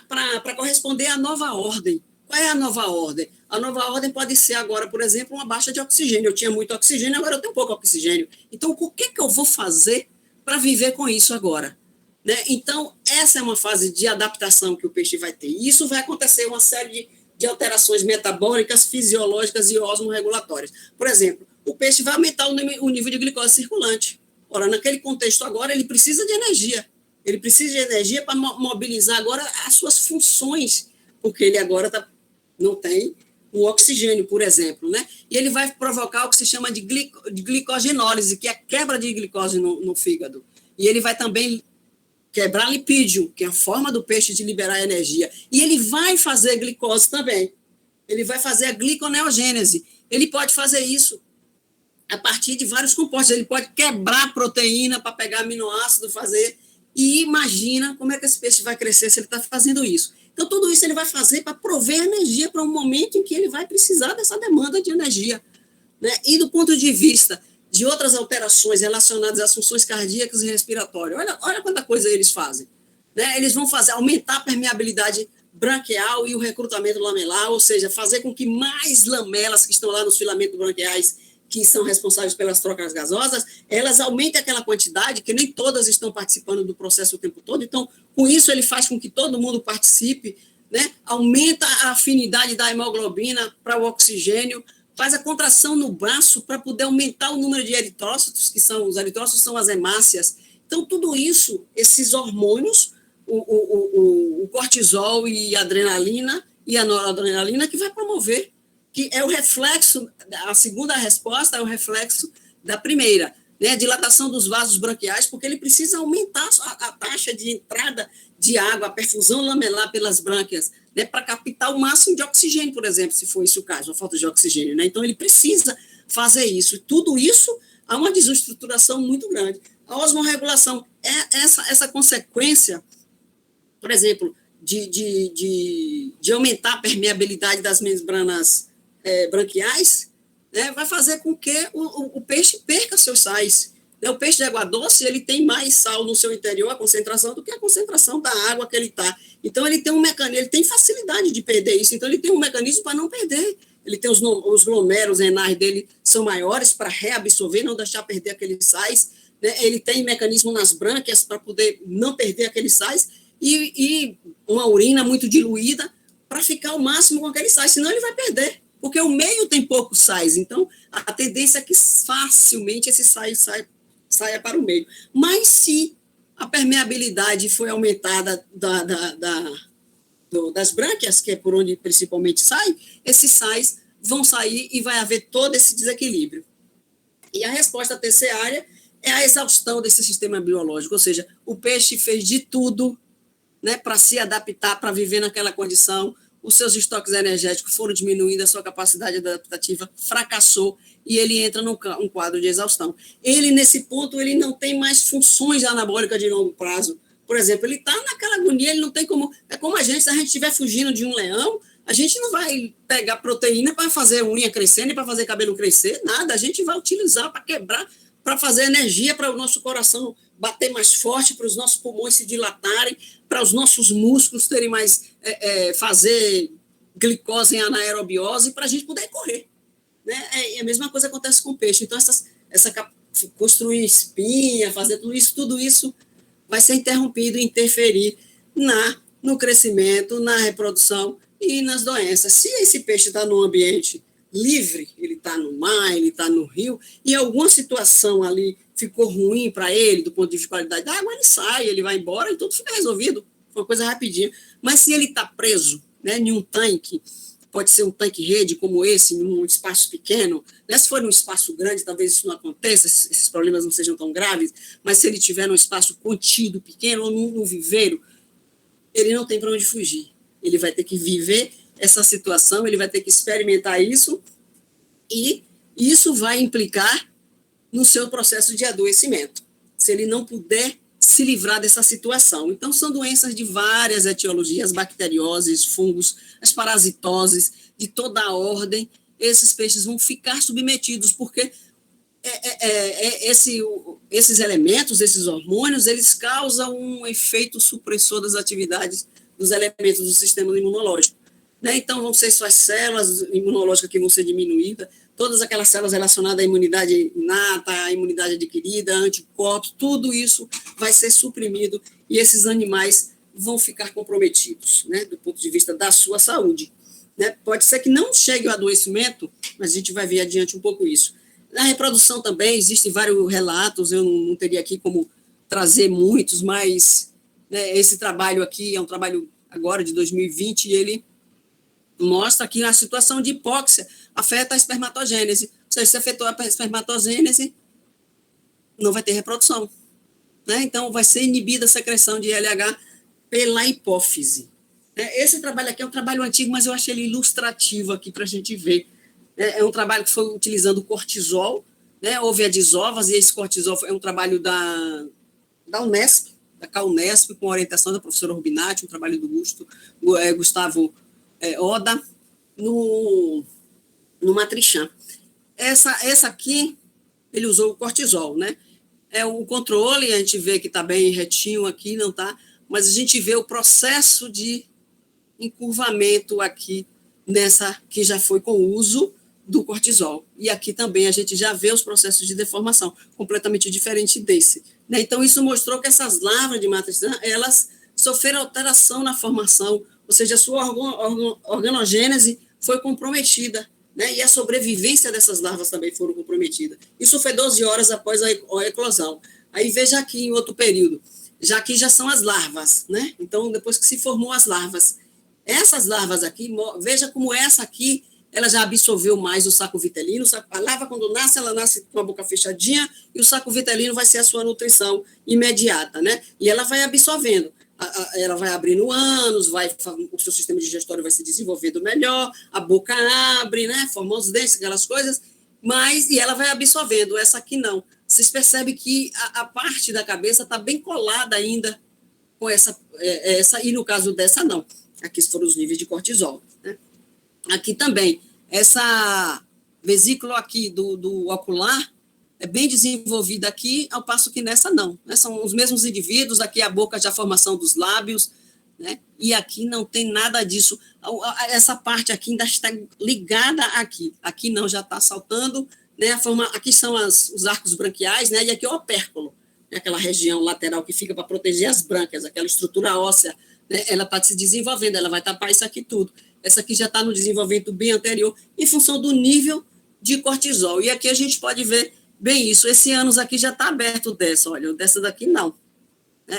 para corresponder à nova ordem. Qual é a nova ordem? A nova ordem pode ser agora, por exemplo, uma baixa de oxigênio. Eu tinha muito oxigênio, agora eu tenho pouco oxigênio. Então, o que eu vou fazer para viver com isso agora? Né? Então, essa é uma fase de adaptação que o peixe vai ter. E isso vai acontecer uma série de alterações metabólicas, fisiológicas e osmorregulatórias. Por exemplo, o peixe vai aumentar o nível de glicose circulante. Ora, naquele contexto agora, ele precisa de energia. Ele precisa de energia para mobilizar agora as suas funções, porque ele agora não tem o oxigênio, por exemplo, né? E ele vai provocar o que se chama de glicogenólise, que é a quebra de glicose no fígado. E ele vai também quebrar lipídio, que é a forma do peixe de liberar energia. E ele vai fazer glicose também. Ele vai fazer a gliconeogênese. Ele pode fazer isso a partir de vários compostos. Ele pode quebrar proteína para pegar aminoácido, fazer. E imagina como é que esse peixe vai crescer se ele está fazendo isso. Então, tudo isso ele vai fazer para prover energia para um momento em que ele vai precisar dessa demanda de energia. Né? E do ponto de vista de outras alterações relacionadas às funções cardíacas e respiratórias, olha quanta coisa eles fazem. Né? Eles vão aumentar a permeabilidade branquial e o recrutamento lamelar, ou seja, fazer com que mais lamelas que estão lá nos filamentos branquiais, que são responsáveis pelas trocas gasosas, elas aumentem aquela quantidade, que nem todas estão participando do processo o tempo todo. Então, com isso, ele faz com que todo mundo participe, né? Aumenta a afinidade da hemoglobina para o oxigênio, faz a contração no braço para poder aumentar o número de eritrócitos, os eritrócitos são as hemácias. Então, tudo isso, esses hormônios, o cortisol e a adrenalina e a noradrenalina, que vai promover, que é o reflexo, a segunda resposta é o reflexo da primeira, né, a dilatação dos vasos branquiais, porque ele precisa aumentar a taxa de entrada de água, a perfusão lamelar pelas brânquias, né, para captar o máximo de oxigênio, por exemplo, se for esse o caso, a falta de oxigênio. Né? Então, ele precisa fazer isso. E tudo isso há uma desestruturação muito grande. A osmorregulação é essa consequência, por exemplo, de aumentar a permeabilidade das membranas branquiais, né, vai fazer com que o peixe perca seus sais. O peixe de água doce, ele tem mais sal no seu interior, a concentração, do que a concentração da água que ele está. Então, ele tem um mecanismo, ele tem facilidade de perder isso, então ele tem um mecanismo para não perder. Ele tem os glomérulos renais dele são maiores para reabsorver, não deixar perder aqueles sais, né? Ele tem mecanismo nas brânquias para poder não perder aqueles sais, e uma urina muito diluída para ficar ao máximo com aqueles sais, senão ele vai perder. Porque o meio tem poucos sais, então a tendência é que facilmente esse sais saia para o meio. Mas se a permeabilidade foi aumentada das brânquias, que é por onde principalmente sai, esses sais vão sair e vai haver todo esse desequilíbrio. E a resposta terciária é a exaustão desse sistema biológico, ou seja, o peixe fez de tudo, né, para se adaptar, para viver naquela condição, os seus estoques energéticos foram diminuindo, a sua capacidade adaptativa fracassou e ele entra num quadro de exaustão. Ele, nesse ponto, ele não tem mais funções anabólicas de longo prazo. Por exemplo, ele está naquela agonia, ele não tem como... É como a gente, se a gente estiver fugindo de um leão, a gente não vai pegar proteína para fazer unha crescendo e para fazer cabelo crescer, nada. A gente vai utilizar para quebrar, para fazer energia para o nosso coração bater mais forte, para os nossos pulmões se dilatarem, para os nossos músculos terem mais, fazer glicose em anaerobiose, para a gente poder correr. Né? E a mesma coisa acontece com o peixe. Então, construir espinha, fazer tudo isso vai ser interrompido e interferir no crescimento, na reprodução e nas doenças. Se esse peixe está num ambiente livre, ele está no mar, ele está no rio, e alguma situação ali ficou ruim para ele, do ponto de vista de qualidade da água, ele sai, ele vai embora e tudo fica resolvido. Foi uma coisa rapidinha. Mas se ele está preso, né, em um tanque, pode ser um tanque-rede como esse, em um espaço pequeno, né, se for num espaço grande, talvez isso não aconteça, esses problemas não sejam tão graves, mas se ele tiver num espaço contido, pequeno, ou num viveiro, ele não tem para onde fugir. Ele vai ter que viver essa situação, ele vai ter que experimentar isso, e isso vai implicar no seu processo de adoecimento. Se ele não puder se livrar dessa situação. Então, são doenças de várias etiologias, bacterioses, fungos, as parasitoses, de toda a ordem. Esses peixes vão ficar submetidos, porque esses elementos, esses hormônios, eles causam um efeito supressor das atividades dos elementos do sistema imunológico. Né? Então, vão ser suas células imunológicas que vão ser diminuídas, todas aquelas células relacionadas à imunidade inata, à imunidade adquirida, anticorpos, tudo isso vai ser suprimido e esses animais vão ficar comprometidos, né, do ponto de vista da sua saúde. Né? Pode ser que não chegue o adoecimento, mas a gente vai ver adiante um pouco isso. Na reprodução também, existem vários relatos, eu não teria aqui como trazer muitos, mas né, esse trabalho aqui é um trabalho agora de 2020 e ele mostra que a situação de hipóxia afeta a espermatogênese. Ou seja, se afetou a espermatogênese, não vai ter reprodução. Né? Então, vai ser inibida a secreção de LH pela hipófise. Esse trabalho aqui é um trabalho antigo, mas eu achei ele ilustrativo aqui para a gente ver. É um trabalho que foi utilizando cortisol, né? Houve a desovas, e esse cortisol é um trabalho da Unesp, da CAUNESP, com orientação da professora Rubinati, um trabalho do Gustavo Oda, no Matrichan. Essa aqui, ele usou o cortisol, né? O controle, a gente vê que está bem retinho aqui, não está, mas a gente vê o processo de encurvamento aqui, nessa que já foi com o uso do cortisol. E aqui também a gente já vê os processos de deformação, completamente diferente desse. Né? Então, isso mostrou que essas larvas de Matrichan, elas sofreram alteração na formação, ou seja, a sua organogênese foi comprometida, né? E a sobrevivência dessas larvas também foram comprometidas. Isso foi 12 horas após a eclosão. Aí veja aqui em outro período, já que já são as larvas, né? Então, depois que se formou as larvas, essas larvas aqui, veja como essa aqui, ela já absorveu mais o saco vitelino. A larva, quando nasce, ela nasce com a boca fechadinha e o saco vitelino vai ser a sua nutrição imediata, né? E ela vai absorvendo. Ela vai abrindo ânus, o seu sistema digestório vai se desenvolvendo melhor, a boca abre, né? Forma os dentes, aquelas coisas, e ela vai absorvendo. Essa aqui não. Vocês percebem que a parte da cabeça está bem colada ainda com essa, e no caso dessa, não. Aqui foram os níveis de cortisol. Né? Aqui também, essa vesícula aqui do ocular é bem desenvolvida aqui, ao passo que nessa não. Né? São os mesmos indivíduos, aqui a boca já a formação dos lábios, né? E aqui não tem nada disso. Essa parte aqui ainda está ligada aqui. Aqui não, já está saltando. Né? Aqui são os arcos branquiais, né? E aqui é o opérculo, né? Aquela região lateral que fica para proteger as brânquias, aquela estrutura óssea. Né, ela está se desenvolvendo, ela vai tapar isso aqui tudo. Essa aqui já está no desenvolvimento bem anterior, em função do nível de cortisol. E aqui a gente pode ver bem isso. Esse ânus aqui já está aberto dessa, olha, dessa daqui não.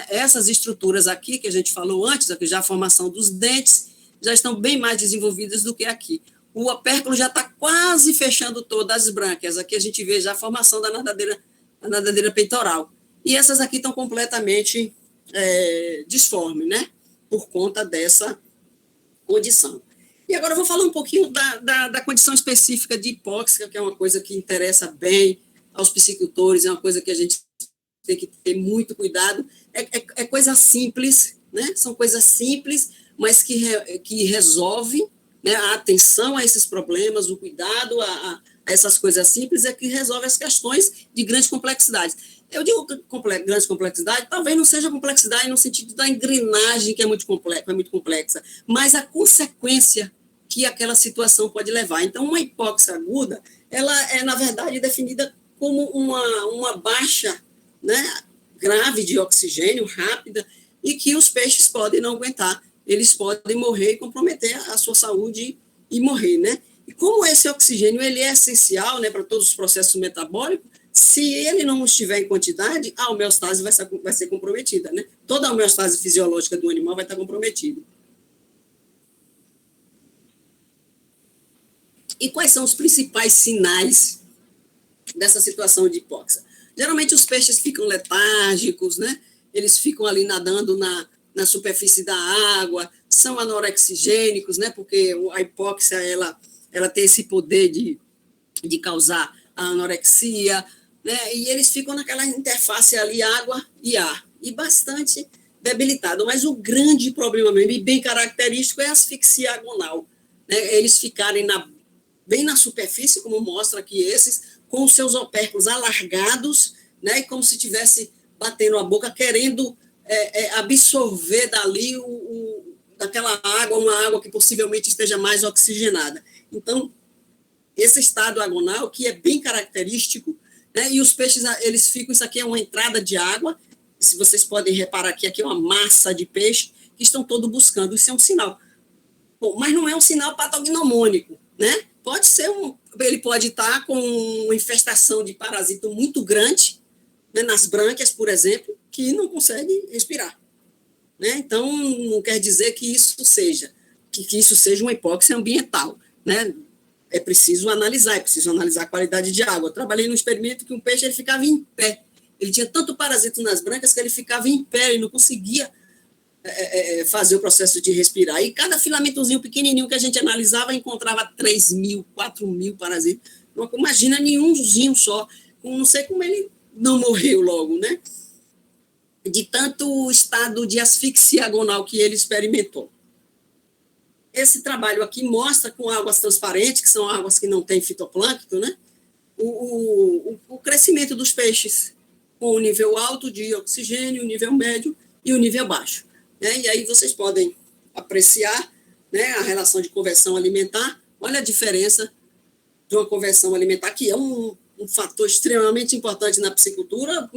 Essas estruturas aqui, que a gente falou antes, aqui já a formação dos dentes, já estão bem mais desenvolvidas do que aqui. O opérculo já está quase fechando todas as brânquias. Aqui a gente vê já a formação da nadadeira peitoral. E essas aqui estão completamente disformes, né? Por conta dessa condição. E agora eu vou falar um pouquinho da condição específica de hipóxia, que é uma coisa que interessa bem aos psicultores, é uma coisa que a gente tem que ter muito cuidado. É coisa simples, né? São coisas simples, mas que resolve, né? A atenção a esses problemas, o cuidado a essas coisas simples é que resolve as questões de grande complexidade. Eu digo grande complexidade, talvez não seja complexidade no sentido da engrenagem, que é muito complexa, mas a consequência que aquela situação pode levar. Então, uma hipóxia aguda, ela é, na verdade, definida como uma baixa, né, grave de oxigênio, rápida, e que os peixes podem não aguentar. Eles podem morrer e comprometer a sua saúde e morrer, né? E como esse oxigênio ele é essencial, né, para todos os processos metabólicos, se ele não estiver em quantidade, a homeostase vai ser comprometida, né? Toda a homeostase fisiológica do animal vai estar comprometida. E quais são os principais sinais dessa situação de hipóxia? Geralmente os peixes ficam letárgicos, né? Eles ficam ali nadando na superfície da água, são anorexigênicos, né? Porque a hipóxia ela tem esse poder de causar a anorexia, né? E eles ficam naquela interface ali, água e ar. e bastante debilitado. Mas o grande problema mesmo, e bem característico, é a asfixia agonal. Né? Eles ficarem bem na superfície, como mostra aqui esses, com os seus opérculos alargados, né? E como se estivesse batendo a boca, querendo absorver dali daquela água, uma água que possivelmente esteja mais oxigenada. Então, esse estado agonal, que é bem característico, né? E os peixes, eles ficam, isso aqui é uma entrada de água, se vocês podem reparar aqui é uma massa de peixe que estão todos buscando, isso é um sinal. Bom, mas não é um sinal patognomônico, né? Pode ser ele pode estar com uma infestação de parasito muito grande, né, nas brânquias, por exemplo, que não consegue respirar. Né? Então, não quer dizer que isso seja uma hipóxia ambiental. Né? É preciso analisar a qualidade de água. Eu trabalhei num experimento que um peixe ele ficava em pé. Ele tinha tanto parasito nas brânquias que ele ficava em pé e não conseguia fazer o processo de respirar. E cada filamentozinho pequenininho que a gente analisava encontrava 3.000, 4.000 parasitas. Não imagina nenhumzinho só. Não sei como ele não morreu logo, né? De tanto estado de asfixia agonal que ele experimentou. Esse trabalho aqui mostra com águas transparentes, que são águas que não têm fitoplâncton, né? O crescimento dos peixes com o nível alto de oxigênio, o nível médio e o nível baixo. Né? E aí vocês podem apreciar, né, a relação de conversão alimentar. Olha a diferença de uma conversão alimentar, que é um fator extremamente importante na piscicultura.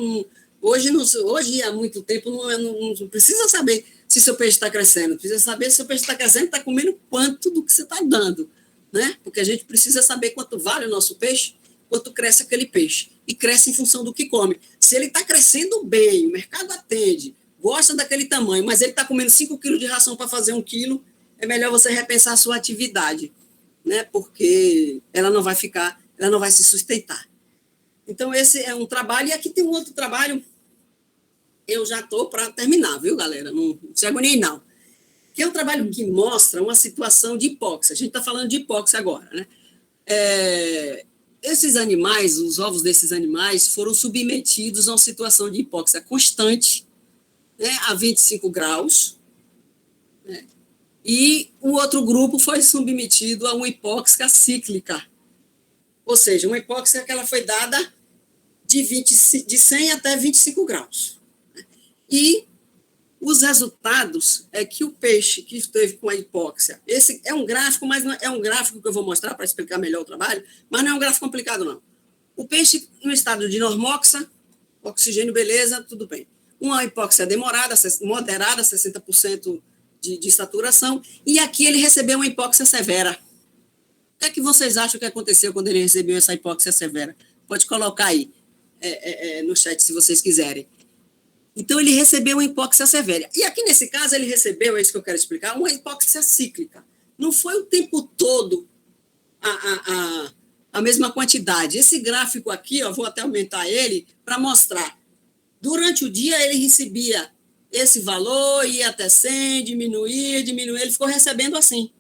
Hoje, há muito tempo, não precisa saber se seu peixe está crescendo, precisa saber se seu peixe está crescendo, está comendo quanto do que você está dando. Né? Porque a gente precisa saber quanto vale o nosso peixe, quanto cresce aquele peixe. E cresce em função do que come. Se ele está crescendo bem, o mercado atende, gosta daquele tamanho, mas ele está comendo 5 quilos de ração para fazer 1 quilo, é melhor você repensar a sua atividade, né? Porque ela não vai se sustentar. Então, esse é um trabalho, e aqui tem um outro trabalho, eu já estou para terminar, viu, galera? Não se agonie, não. Que é um trabalho que mostra uma situação de hipóxia. A gente está falando de hipóxia agora, né? Esses animais, os ovos desses animais, foram submetidos a uma situação de hipóxia constante, né, a 25 graus, né, e o outro grupo foi submetido a uma hipóxia cíclica, ou seja, uma hipóxia que ela foi dada de 100 até 25 graus. Né, e os resultados é que o peixe que esteve com a hipóxia, esse é um gráfico, mas não é um gráfico que eu vou mostrar para explicar melhor o trabalho, mas não é um gráfico complicado, não. O peixe no estado de normoxa, oxigênio, beleza, tudo bem. Uma hipóxia demorada, moderada, 60% de saturação, e aqui ele recebeu uma hipóxia severa. O que é que vocês acham que aconteceu quando ele recebeu essa hipóxia severa? Pode colocar aí no chat, se vocês quiserem. Então, ele recebeu uma hipóxia severa. E aqui, nesse caso, ele recebeu, é isso que eu quero explicar, uma hipóxia cíclica. Não foi o tempo todo a mesma quantidade. Esse gráfico aqui, vou até aumentar ele para mostrar. Durante o dia, ele recebia esse valor, ia até 100, diminuía, ele ficou recebendo assim.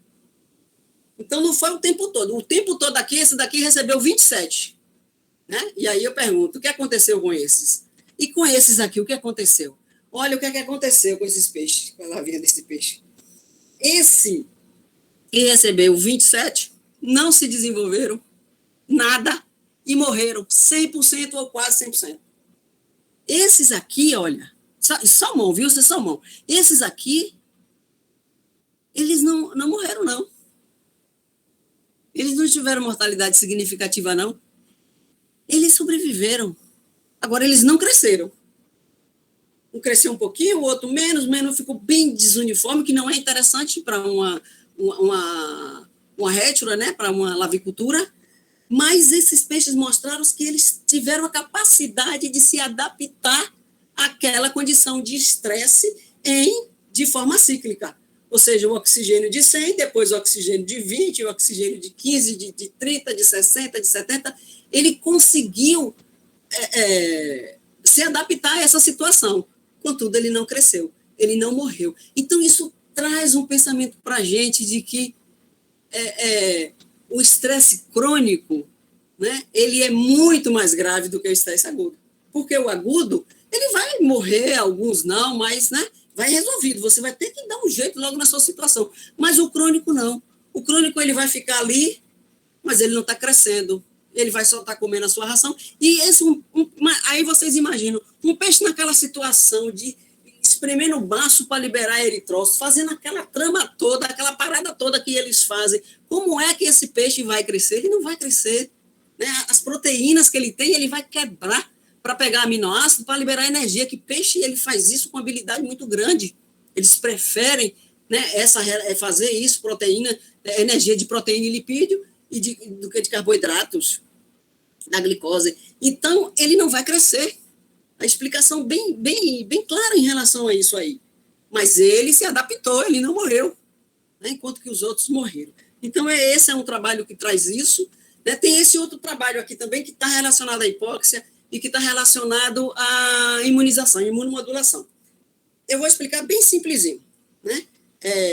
Então, não foi o tempo todo. O tempo todo aqui, esse daqui recebeu 27. Né? E aí eu pergunto, o que aconteceu com esses? E com esses aqui, o que aconteceu? Olha o que aconteceu com esses peixes, com a lavinha desse peixe. Esse que recebeu 27, não se desenvolveram nada e morreram 100% ou quase 100%. Esses aqui, olha, salmão, viu? Vocês salmão. Esses aqui, eles não morreram, não. Eles não tiveram mortalidade significativa, não. Eles sobreviveram. Agora, eles não cresceram. Um cresceu um pouquinho, o outro menos, ficou bem desuniforme, que não é interessante para uma rétila, né? Para uma lavicultura. Mas esses peixes mostraram que eles tiveram a capacidade de se adaptar àquela condição de estresse de forma cíclica. Ou seja, o oxigênio de 100, depois o oxigênio de 20, o oxigênio de 15, de 30, de 60, de 70. Ele conseguiu se adaptar a essa situação. Contudo, ele não cresceu, ele não morreu. Então, isso traz um pensamento para a gente de que o estresse crônico, né, ele é muito mais grave do que o estresse agudo. Porque o agudo, ele vai morrer, alguns não, mas, né, vai resolvido. Você vai ter que dar um jeito logo na sua situação. Mas o crônico não. O crônico ele vai ficar ali, mas ele não está crescendo. Ele vai só estar comendo a sua ração. E esse, aí vocês imaginam, um peixe naquela situação de espremendo o baço para liberar eritrócitos, fazendo aquela trama toda, aquela parada toda que eles fazem. Como é que esse peixe vai crescer? Ele não vai crescer. Né? As proteínas que ele tem, ele vai quebrar para pegar aminoácido, para liberar energia, que peixe ele faz isso com habilidade muito grande. Eles preferem, né, fazer isso, proteína, energia de proteína e lipídio, do que de carboidratos, da glicose. Então, ele não vai crescer. A explicação bem clara em relação a isso aí. Mas ele se adaptou, ele não morreu, né, enquanto que os outros morreram. Então, esse é um trabalho que traz isso. Né? Tem esse outro trabalho aqui também que está relacionado à hipóxia e que está relacionado à imunização, imunomodulação. Eu vou explicar bem simplesinho. Né?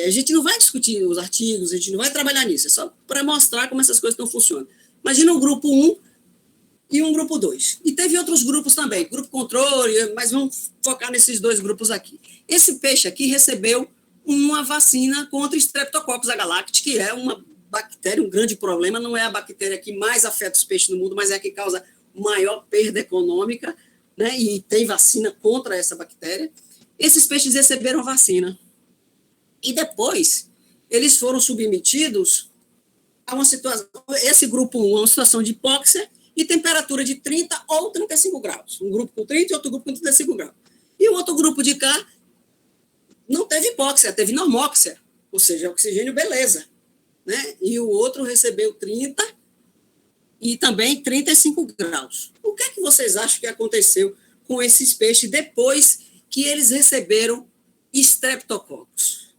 A gente não vai discutir os artigos, a gente não vai trabalhar nisso, é só para mostrar como essas coisas não funcionam. Imagina um grupo 1 e um grupo 2. E teve outros grupos também, grupo controle, mas vamos focar nesses dois grupos aqui. Esse peixe aqui recebeu uma vacina contra Streptococcus agalacti, que é uma bactéria, um grande problema, não é a bactéria que mais afeta os peixes no mundo, mas é a que causa maior perda econômica, né? E tem vacina contra essa bactéria. Esses peixes receberam vacina. E depois, eles foram submetidos a uma situação, esse grupo 1, uma situação de hipóxia e temperatura de 30 ou 35 graus. Um grupo com 30 e outro grupo com 35 graus. E o outro grupo de cá não teve hipóxia, teve normóxia, ou seja, oxigênio, beleza. Né? E o outro recebeu 30 e também 35 graus. O que é que vocês acham que aconteceu com esses peixes depois que eles receberam estreptococcus?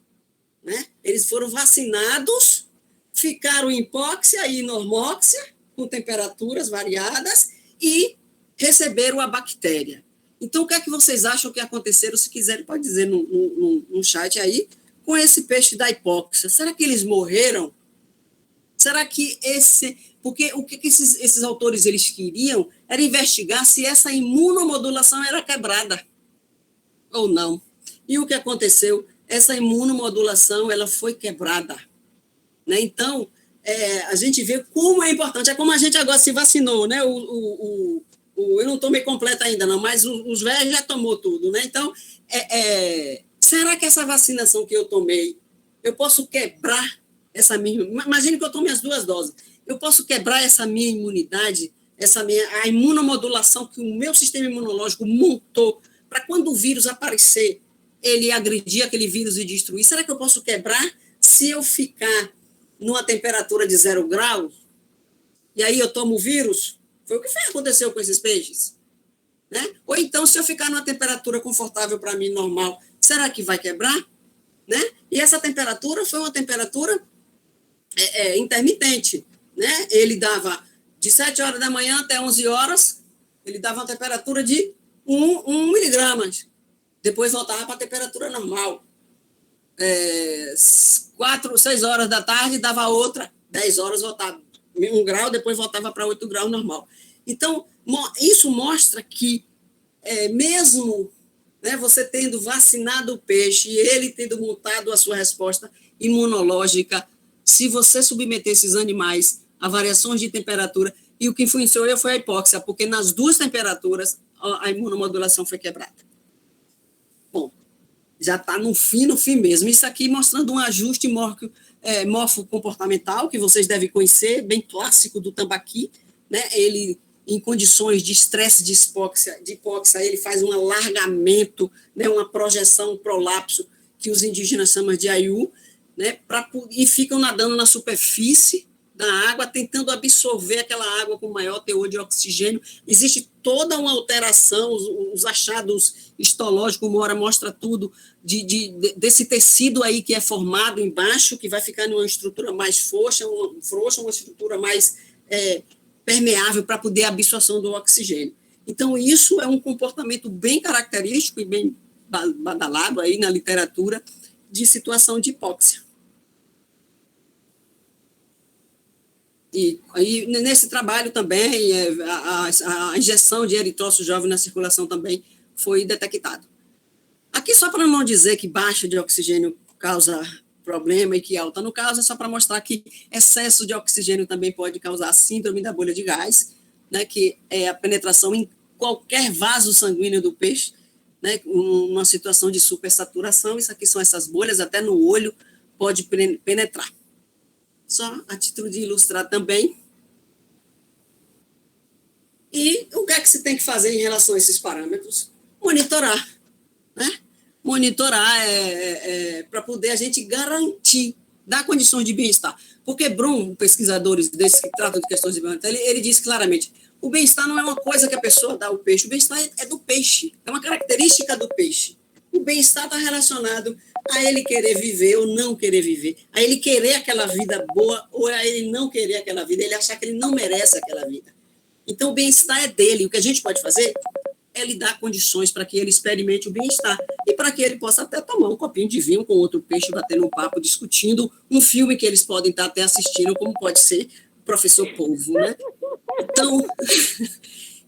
Né? Eles foram vacinados, ficaram em hipóxia e normóxia, com temperaturas variadas, e receberam a bactéria. Então, o que é que vocês acham que aconteceram? Se quiserem, pode dizer no chat aí, com esse peixe da hipóxia. Será que eles morreram? Será que porque o que esses autores eles queriam era investigar se essa imunomodulação era quebrada ou não. E o que aconteceu? Essa imunomodulação ela foi quebrada. Né? Então, a gente vê como é importante. É como a gente agora se vacinou, né? Eu não tomei completo ainda, não, mas os velhos já tomou tudo. Né? Então, será que essa vacinação que eu tomei, eu posso quebrar essa minha... Imagine que eu tome as 2 doses. Eu posso quebrar essa minha imunidade, a imunomodulação que o meu sistema imunológico montou para quando o vírus aparecer, ele agredir aquele vírus e destruir. Será que eu posso quebrar se eu ficar numa temperatura de 0 graus e aí eu tomo o vírus? Foi o que aconteceu com esses peixes. Né? Ou então, se eu ficar numa temperatura confortável para mim, normal, será que vai quebrar? Né? E essa temperatura foi uma temperatura intermitente. Né? Ele dava de 7 horas da manhã até 11 horas, ele dava uma temperatura de 1 miligramas. Depois voltava para a temperatura normal. 6 horas da tarde dava outra, 10 horas voltava 1 grau, depois voltava para 8 graus normal. Então, isso mostra que mesmo, né, você tendo vacinado o peixe e ele tendo montado a sua resposta imunológica, se você submeter esses animais a variações de temperatura, e o que influenciou foi a hipóxia, porque nas 2 temperaturas a imunomodulação foi quebrada. Bom, já está no fim mesmo. Isso aqui mostrando um ajuste morfocomportamental, que vocês devem conhecer, bem clássico do tambaqui. Né? Ele, em condições de estresse de hipóxia, ele faz um alargamento, né? Uma projeção, um prolapso, que os indígenas chamam de aiu, né? E ficam nadando na superfície da água, tentando absorver aquela água com maior teor de oxigênio. Existe toda uma alteração, os achados histológicos, uma hora mostra tudo, desse tecido aí que é formado embaixo, que vai ficar numa estrutura mais frouxa, uma estrutura mais permeável para poder a absorção do oxigênio. Então, isso é um comportamento bem característico e bem badalado aí na literatura de situação de hipóxia. E aí, nesse trabalho também, a injeção de eritrócito jovem na circulação também foi detectado. Aqui, só para não dizer que baixa de oxigênio causa problema e que alta não causa, é só para mostrar que excesso de oxigênio também pode causar síndrome da bolha de gás, né, que é a penetração em qualquer vaso sanguíneo do peixe, né, uma situação de supersaturação. Isso aqui são essas bolhas, até no olho pode penetrar. Só a título de ilustrar também. E o que é que se tem que fazer em relação a esses parâmetros? Monitorar, né? Monitorar para poder a gente garantir, dar condições de bem-estar. Porque Brum, pesquisadores desses que tratam de questões de bem-estar, ele diz claramente, o bem-estar não é uma coisa que a pessoa dá ao peixe, o bem-estar é do peixe, é uma característica do peixe. O bem-estar está relacionado a ele querer viver ou não querer viver, a ele querer aquela vida boa ou a ele não querer aquela vida, ele achar que ele não merece aquela vida. Então, o bem-estar é dele. O que a gente pode fazer é lhe dar condições para que ele experimente o bem-estar e para que ele possa até tomar um copinho de vinho com outro peixe, batendo um papo, discutindo um filme que eles podem estar até assistindo, como pode ser o Professor Polvo, né?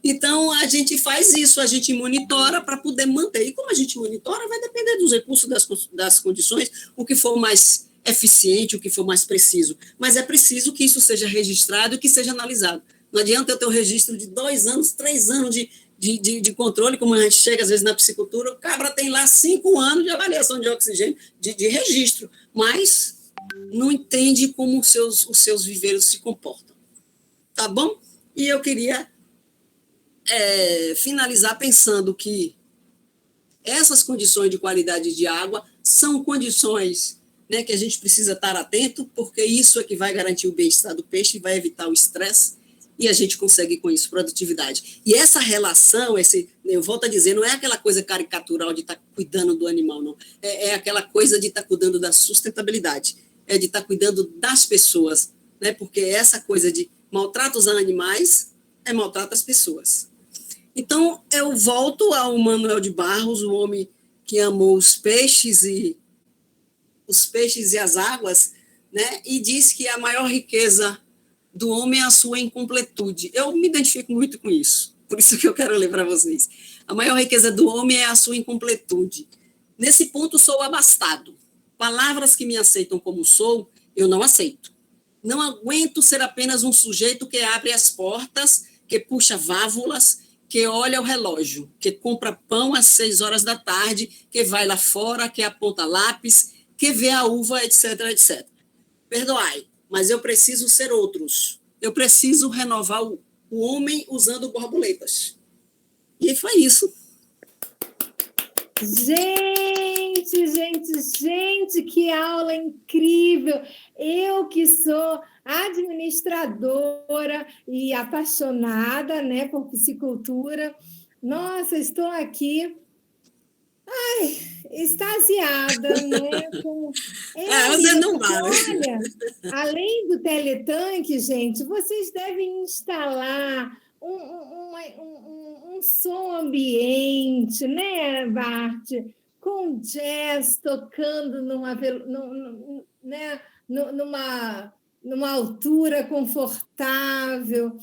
Então, a gente faz isso, a gente monitora para poder manter. E como a gente monitora, vai depender dos recursos, das condições, o que for mais eficiente, o que for mais preciso. Mas é preciso que isso seja registrado e que seja analisado. Não adianta eu ter um registro de 2 anos, 3 anos de controle, como a gente chega às vezes na piscicultura, o cabra tem lá 5 anos de avaliação de oxigênio, de registro, mas não entende como os seus viveiros se comportam. Tá bom? E eu queria finalizar pensando que essas condições de qualidade de água são condições, né, que a gente precisa estar atento, porque isso é que vai garantir o bem-estar do peixe, vai evitar o estresse, e a gente consegue com isso produtividade. E essa relação, eu volto a dizer, não é aquela coisa caricatural de estar cuidando do animal, não. É aquela coisa de estar cuidando da sustentabilidade, é de estar cuidando das pessoas, né? Porque essa coisa de maltrato aos animais é maltrato às pessoas. Então, eu volto ao Manuel de Barros, o homem que amou os peixes e as águas, né? E diz que a maior riqueza do homem é a sua incompletude. Eu me identifico muito com isso, por isso que eu quero ler para vocês. A maior riqueza do homem é a sua incompletude. Nesse ponto, sou abastado. Palavras que me aceitam como sou, eu não aceito. Não aguento ser apenas um sujeito que abre as portas, que puxa válvulas, que olha o relógio, que compra pão às 6 horas da tarde, que vai lá fora, que aponta lápis, que vê a uva, etc, etc. Perdoai, mas eu preciso ser outros. Eu preciso renovar o homem usando borboletas. E foi isso. Gente, que aula incrível! Eu que sou administradora e apaixonada, né, por piscicultura. Nossa, estou aqui extasiada, né? Você não vale. Olha, além do teletanque, gente, vocês devem instalar um som ambiente, né, Bart? Com jazz tocando numa altura confortável.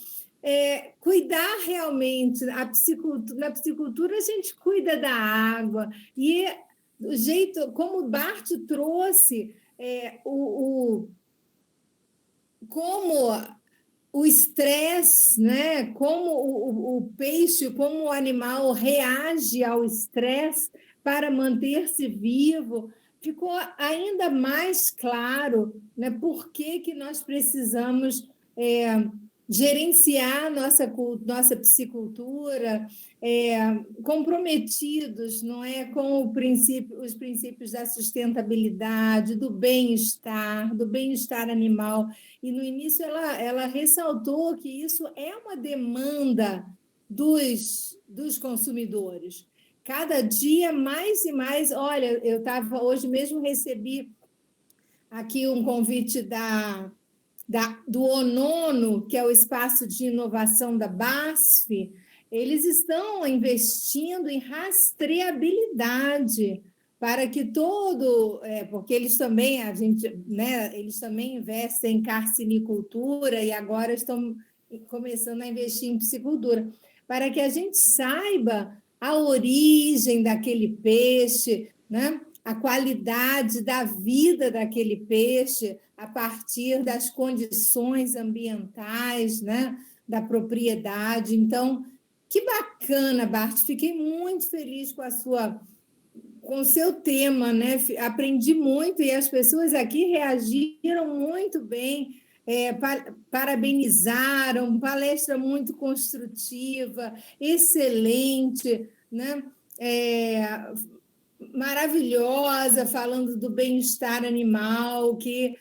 Cuidar realmente, na piscicultura a gente cuida da água, e do jeito como o Bart trouxe, como o estresse, né? Como o peixe, como o animal reage ao estresse para manter-se vivo, ficou ainda mais claro, né? Por que nós precisamos gerenciar nossa piscicultura, comprometidos, não é, com os princípios da sustentabilidade, do bem-estar animal. E no início ela ressaltou que isso é uma demanda dos consumidores. Cada dia mais e mais. Olha, hoje mesmo recebi aqui um convite do ONONO, que é o espaço de inovação da BASF. Eles estão investindo em rastreabilidade para que porque eles também, eles também investem em carcinicultura e agora estão começando a investir em piscicultura, para que a gente saiba a origem daquele peixe, né? A qualidade da vida daquele peixe a partir das condições ambientais, né? Da propriedade. Então, que bacana, Bart. Fiquei muito feliz com o seu tema, né? Aprendi muito e as pessoas aqui reagiram muito bem, parabenizaram, palestra muito construtiva, excelente, né? É, maravilhosa, falando do bem-estar animal, que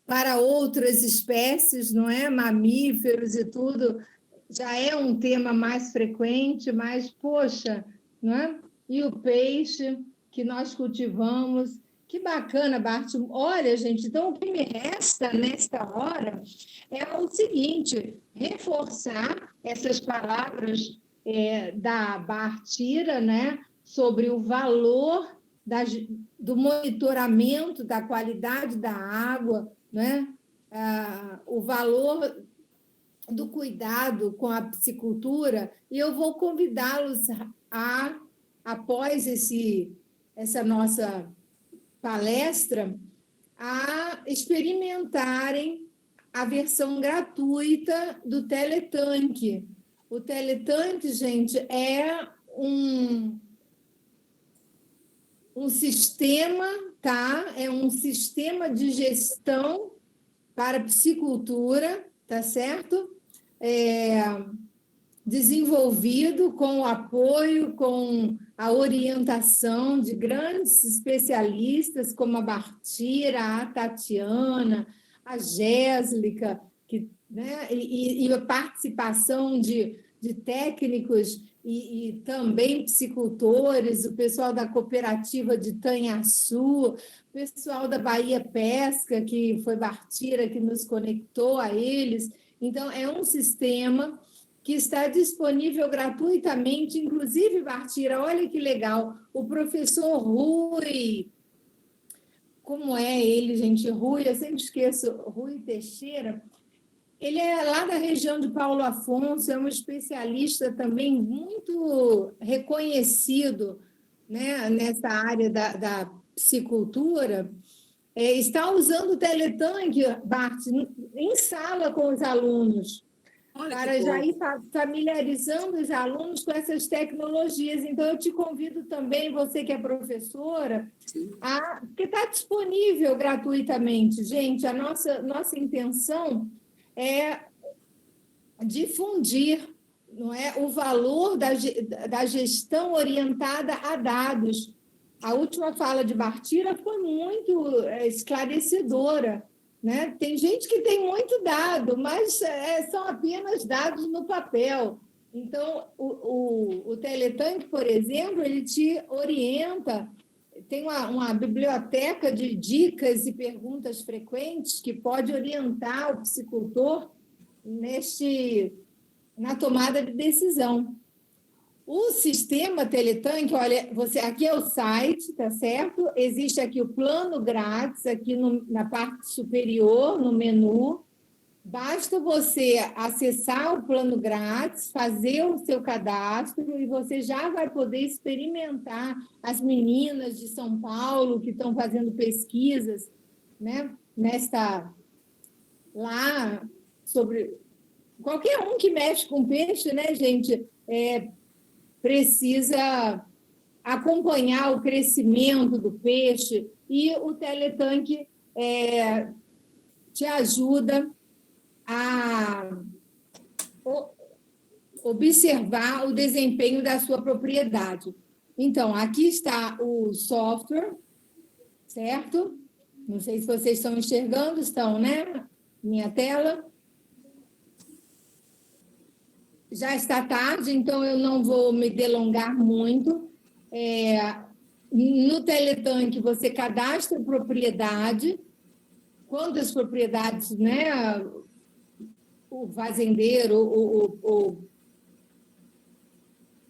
para outras espécies, não é? Mamíferos e tudo, já é um tema mais frequente, mas, poxa, não é? E o peixe que nós cultivamos. Que bacana, Bart. Olha, gente, então o que me resta nesta hora é o seguinte: reforçar essas palavras da Bartira, né, sobre o valor do monitoramento da qualidade da água, né, o valor do cuidado com a piscicultura, e eu vou convidá-los após essa nossa palestra, a experimentarem a versão gratuita do Teletanque. O Teletanque, gente, é um sistema, tá? É um sistema de gestão para piscicultura, tá certo? Desenvolvido com o apoio, com a orientação de grandes especialistas como a Bartira, a Tatiana, a Jéssica, né? E a participação de técnicos e também psicultores, o pessoal da cooperativa de Tanhaçu, o pessoal da Bahia Pesca, que foi Bartira que nos conectou a eles. Então, é um sistema que está disponível gratuitamente, inclusive, Bartira, olha que legal, o professor Rui, como é ele, gente? Rui, eu sempre esqueço, Rui Teixeira, ele é lá da região de Paulo Afonso, é um especialista também muito reconhecido, né, nessa área da piscicultura, está usando o Teletanque, Bart, em sala com os alunos, para já ir familiarizando os alunos com essas tecnologias. Então, eu te convido também, você que é professora, porque está disponível gratuitamente. Gente, a nossa intenção é difundir, não é, o valor da gestão orientada a dados. A última fala de Bartira foi muito esclarecedora, né? Tem gente que tem muito dado, mas são apenas dados no papel. Então, o Teletanque, por exemplo, ele te orienta, tem uma biblioteca de dicas e perguntas frequentes que pode orientar o psicultor na tomada de decisão. O sistema Teletanque, olha, aqui é o site, tá certo? Existe aqui o plano grátis, aqui na parte superior, no menu. Basta você acessar o plano grátis, fazer o seu cadastro e você já vai poder experimentar. As meninas de São Paulo que estão fazendo pesquisas, né, lá sobre qualquer um que mexe com peixe, né, gente, precisa acompanhar o crescimento do peixe e o Teletanque te ajuda a observar o desempenho da sua propriedade. Então, aqui está o software, certo? Não sei se vocês estão enxergando, estão, né? Minha tela. Já está tarde, então eu não vou me delongar muito. No Teletanque, você cadastra a propriedade, quantas propriedades, né, o fazendeiro, o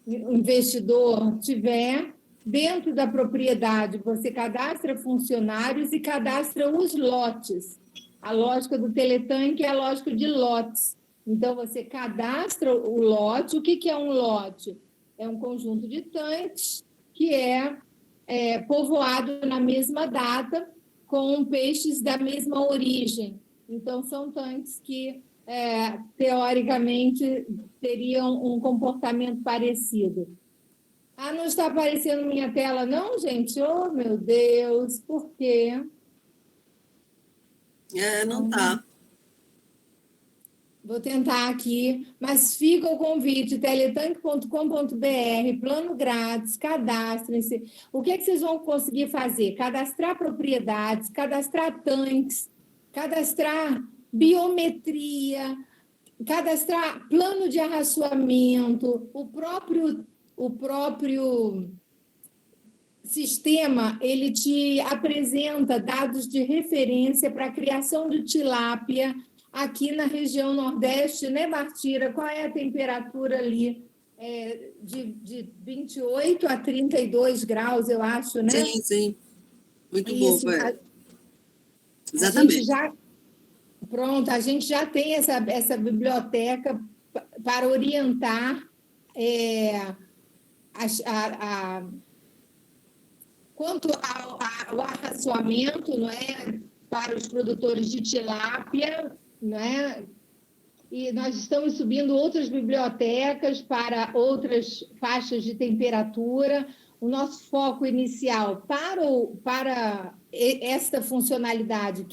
investidor tiver. Dentro da propriedade, você cadastra funcionários e cadastra os lotes. A lógica do Teletanque é a lógica de lotes. Então, você cadastra o lote. O que é um lote? é um conjunto de tanques que é povoado na mesma data com peixes da mesma origem. Então, são tanques que, teoricamente, teriam um comportamento parecido. Ah, não está aparecendo minha tela, não, gente? Oh, meu Deus, por quê? Não está. Vou tentar aqui, mas fica o convite, teletanque.com.br, plano grátis, cadastrem-se. O que é que vocês vão conseguir fazer? Cadastrar propriedades, cadastrar tanques, cadastrar biometria, cadastrar plano de arraçoamento, o próprio sistema, ele te apresenta dados de referência para a criação de tilápia aqui na região Nordeste, né, Bartira? Qual é a temperatura ali? De 28 a 32 graus, eu acho, né? Sim, sim. Muito isso, bom, Exatamente. A gente já tem essa biblioteca para orientar quanto ao arraçoamento, não é, para os produtores de tilápia, não é? E nós estamos subindo outras bibliotecas para outras faixas de temperatura. O nosso foco inicial para esta funcionalidade,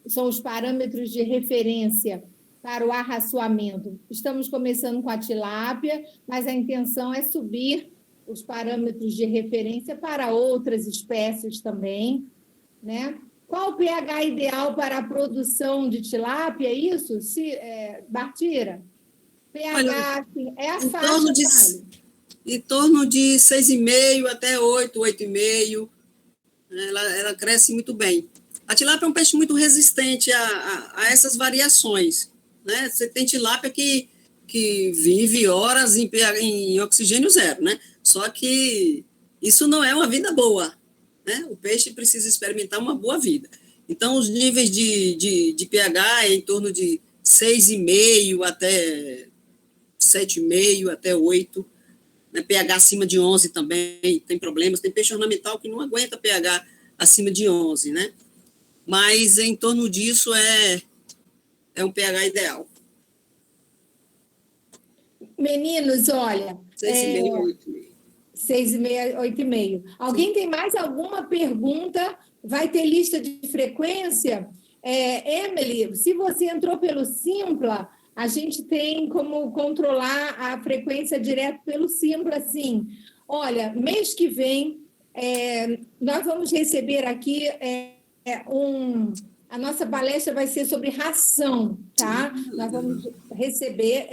são os parâmetros de referência para o arraçoamento. Estamos começando com a tilápia, mas a intenção é subir os parâmetros de referência para outras espécies também, né? Qual o pH ideal para a produção de tilápia? Isso, Bartira? pH, olha, assim, é a faixa, em torno de 6,5 até 8, 8,5. Ela cresce muito bem. A tilápia é um peixe muito resistente a essas variações, né? Você tem tilápia que vive horas em oxigênio zero, né? Só que isso não é uma vida boa, né? O peixe precisa experimentar uma boa vida. Então, os níveis de pH é em torno de 6,5 até 7,5 até 8. Né? pH acima de 11 também tem problemas. Tem peixe ornamental que não aguenta pH acima de 11, né? Mas em torno disso é um pH ideal. Meninos, olha... 6,5, 8,5. 6,5, 8,5. Alguém tem mais alguma pergunta? Vai ter lista de frequência? Emily, se você entrou pelo Simpla, a gente tem como controlar a frequência direto pelo Simpla, sim. Olha, mês que vem, nós vamos receber aqui a nossa palestra vai ser sobre ração, tá? Nós vamos receber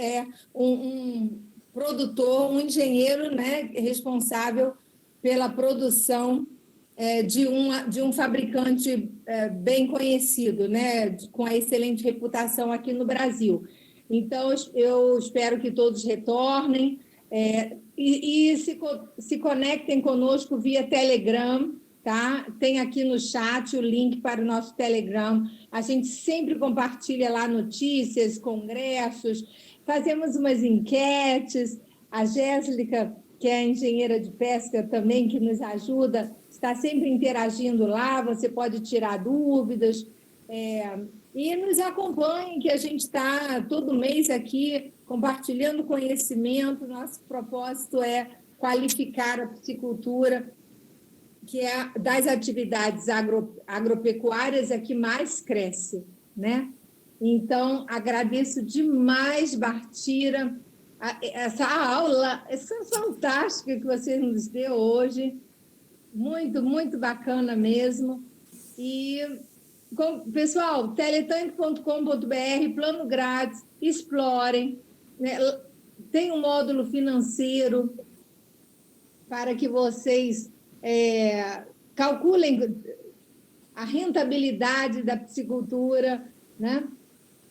um produtor, um engenheiro, né, responsável pela produção de um fabricante bem conhecido, né, com a excelente reputação aqui no Brasil. Então, eu espero que todos retornem e se conectem conosco via Telegram, tá? Tem aqui no chat o link para o nosso Telegram. A gente sempre compartilha lá notícias, congressos, fazemos umas enquetes. A Jéssica, que é engenheira de pesca também, que nos ajuda, está sempre interagindo lá, você pode tirar dúvidas. E nos acompanhem, que a gente está todo mês aqui compartilhando conhecimento. Nosso propósito é qualificar a piscicultura, que é das atividades agropecuárias a que mais cresce, né? Então, agradeço demais, Bartira, essa aula fantástica que você nos deu hoje. Muito, muito bacana mesmo. E, pessoal, teletanque.com.br, plano grátis, explorem. Né? Tem um módulo financeiro para que vocês calculem a rentabilidade da piscicultura, né?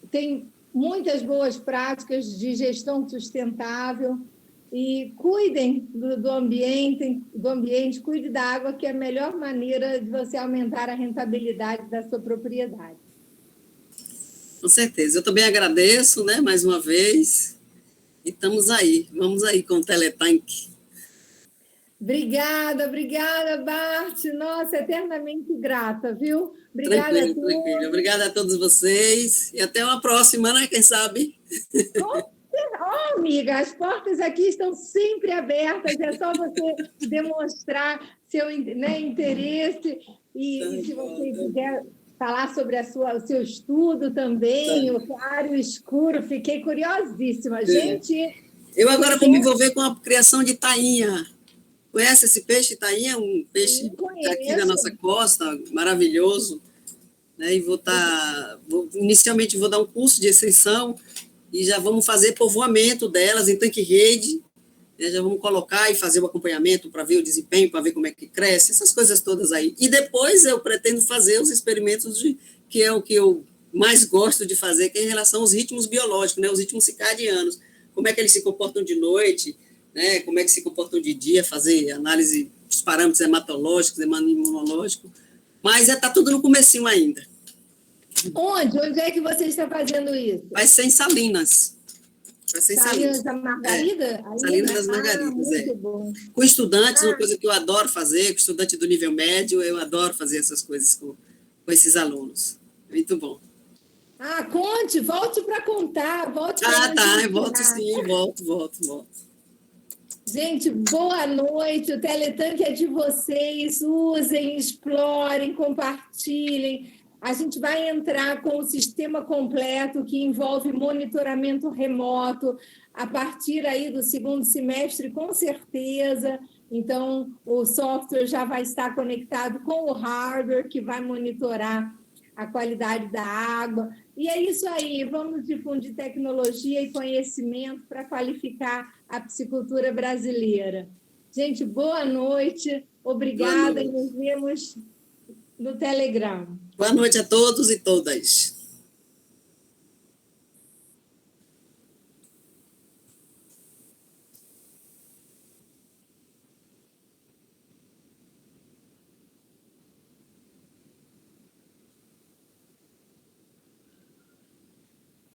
Tem muitas boas práticas de gestão sustentável e cuidem do ambiente, cuide da água, que é a melhor maneira de você aumentar a rentabilidade da sua propriedade. Com certeza. Eu também agradeço, né, mais uma vez. E estamos aí, vamos aí com o Teletanque. Obrigada, Bart. Nossa, eternamente grata, viu? Obrigada a todos. Tranquilo. Obrigada a todos vocês. E até uma próxima, né? Quem sabe? Oh, amiga, as portas aqui estão sempre abertas, é só você demonstrar seu, né, interesse e se você quiser falar sobre o seu estudo também, o claro e o escuro, fiquei curiosíssima. Gente... Eu agora vou me envolver com a criação de tainha. Conhece esse peixe, tainha? Um peixe aqui da nossa costa, maravilhoso. Né? E inicialmente vou dar um curso de extensão e já vamos fazer povoamento delas em tanque-rede, né? Já vamos colocar e fazer o acompanhamento para ver o desempenho, para ver como é que cresce, essas coisas todas aí. E depois eu pretendo fazer os experimentos, que é o que eu mais gosto de fazer, que é em relação aos ritmos biológicos, né? Os ritmos circadianos, como é que eles se comportam de noite, né? Como é que se comportam de dia, fazer análise dos parâmetros hematológicos, imunológicos, mas está tudo no comecinho ainda. Onde é que você está fazendo isso? Vai ser em Salinas. Vai ser em Salinas da Margarida? Salinas das Margaridas, muito bom. Com estudantes, uma coisa que eu adoro fazer, com estudante do nível médio, eu adoro fazer essas coisas com esses alunos. Muito bom. Conte, volte para contar. Eu volto sim, volto. Gente, boa noite. O Teletanque é de vocês. Usem, explorem, compartilhem. A gente vai entrar com o sistema completo que envolve monitoramento remoto a partir aí do segundo semestre, com certeza. Então, o software já vai estar conectado com o hardware que vai monitorar a qualidade da água. E é isso aí, vamos difundir tecnologia e conhecimento para qualificar a piscicultura brasileira. Gente, boa noite, obrigada e nos vemos no Telegram. Boa noite a todos e todas.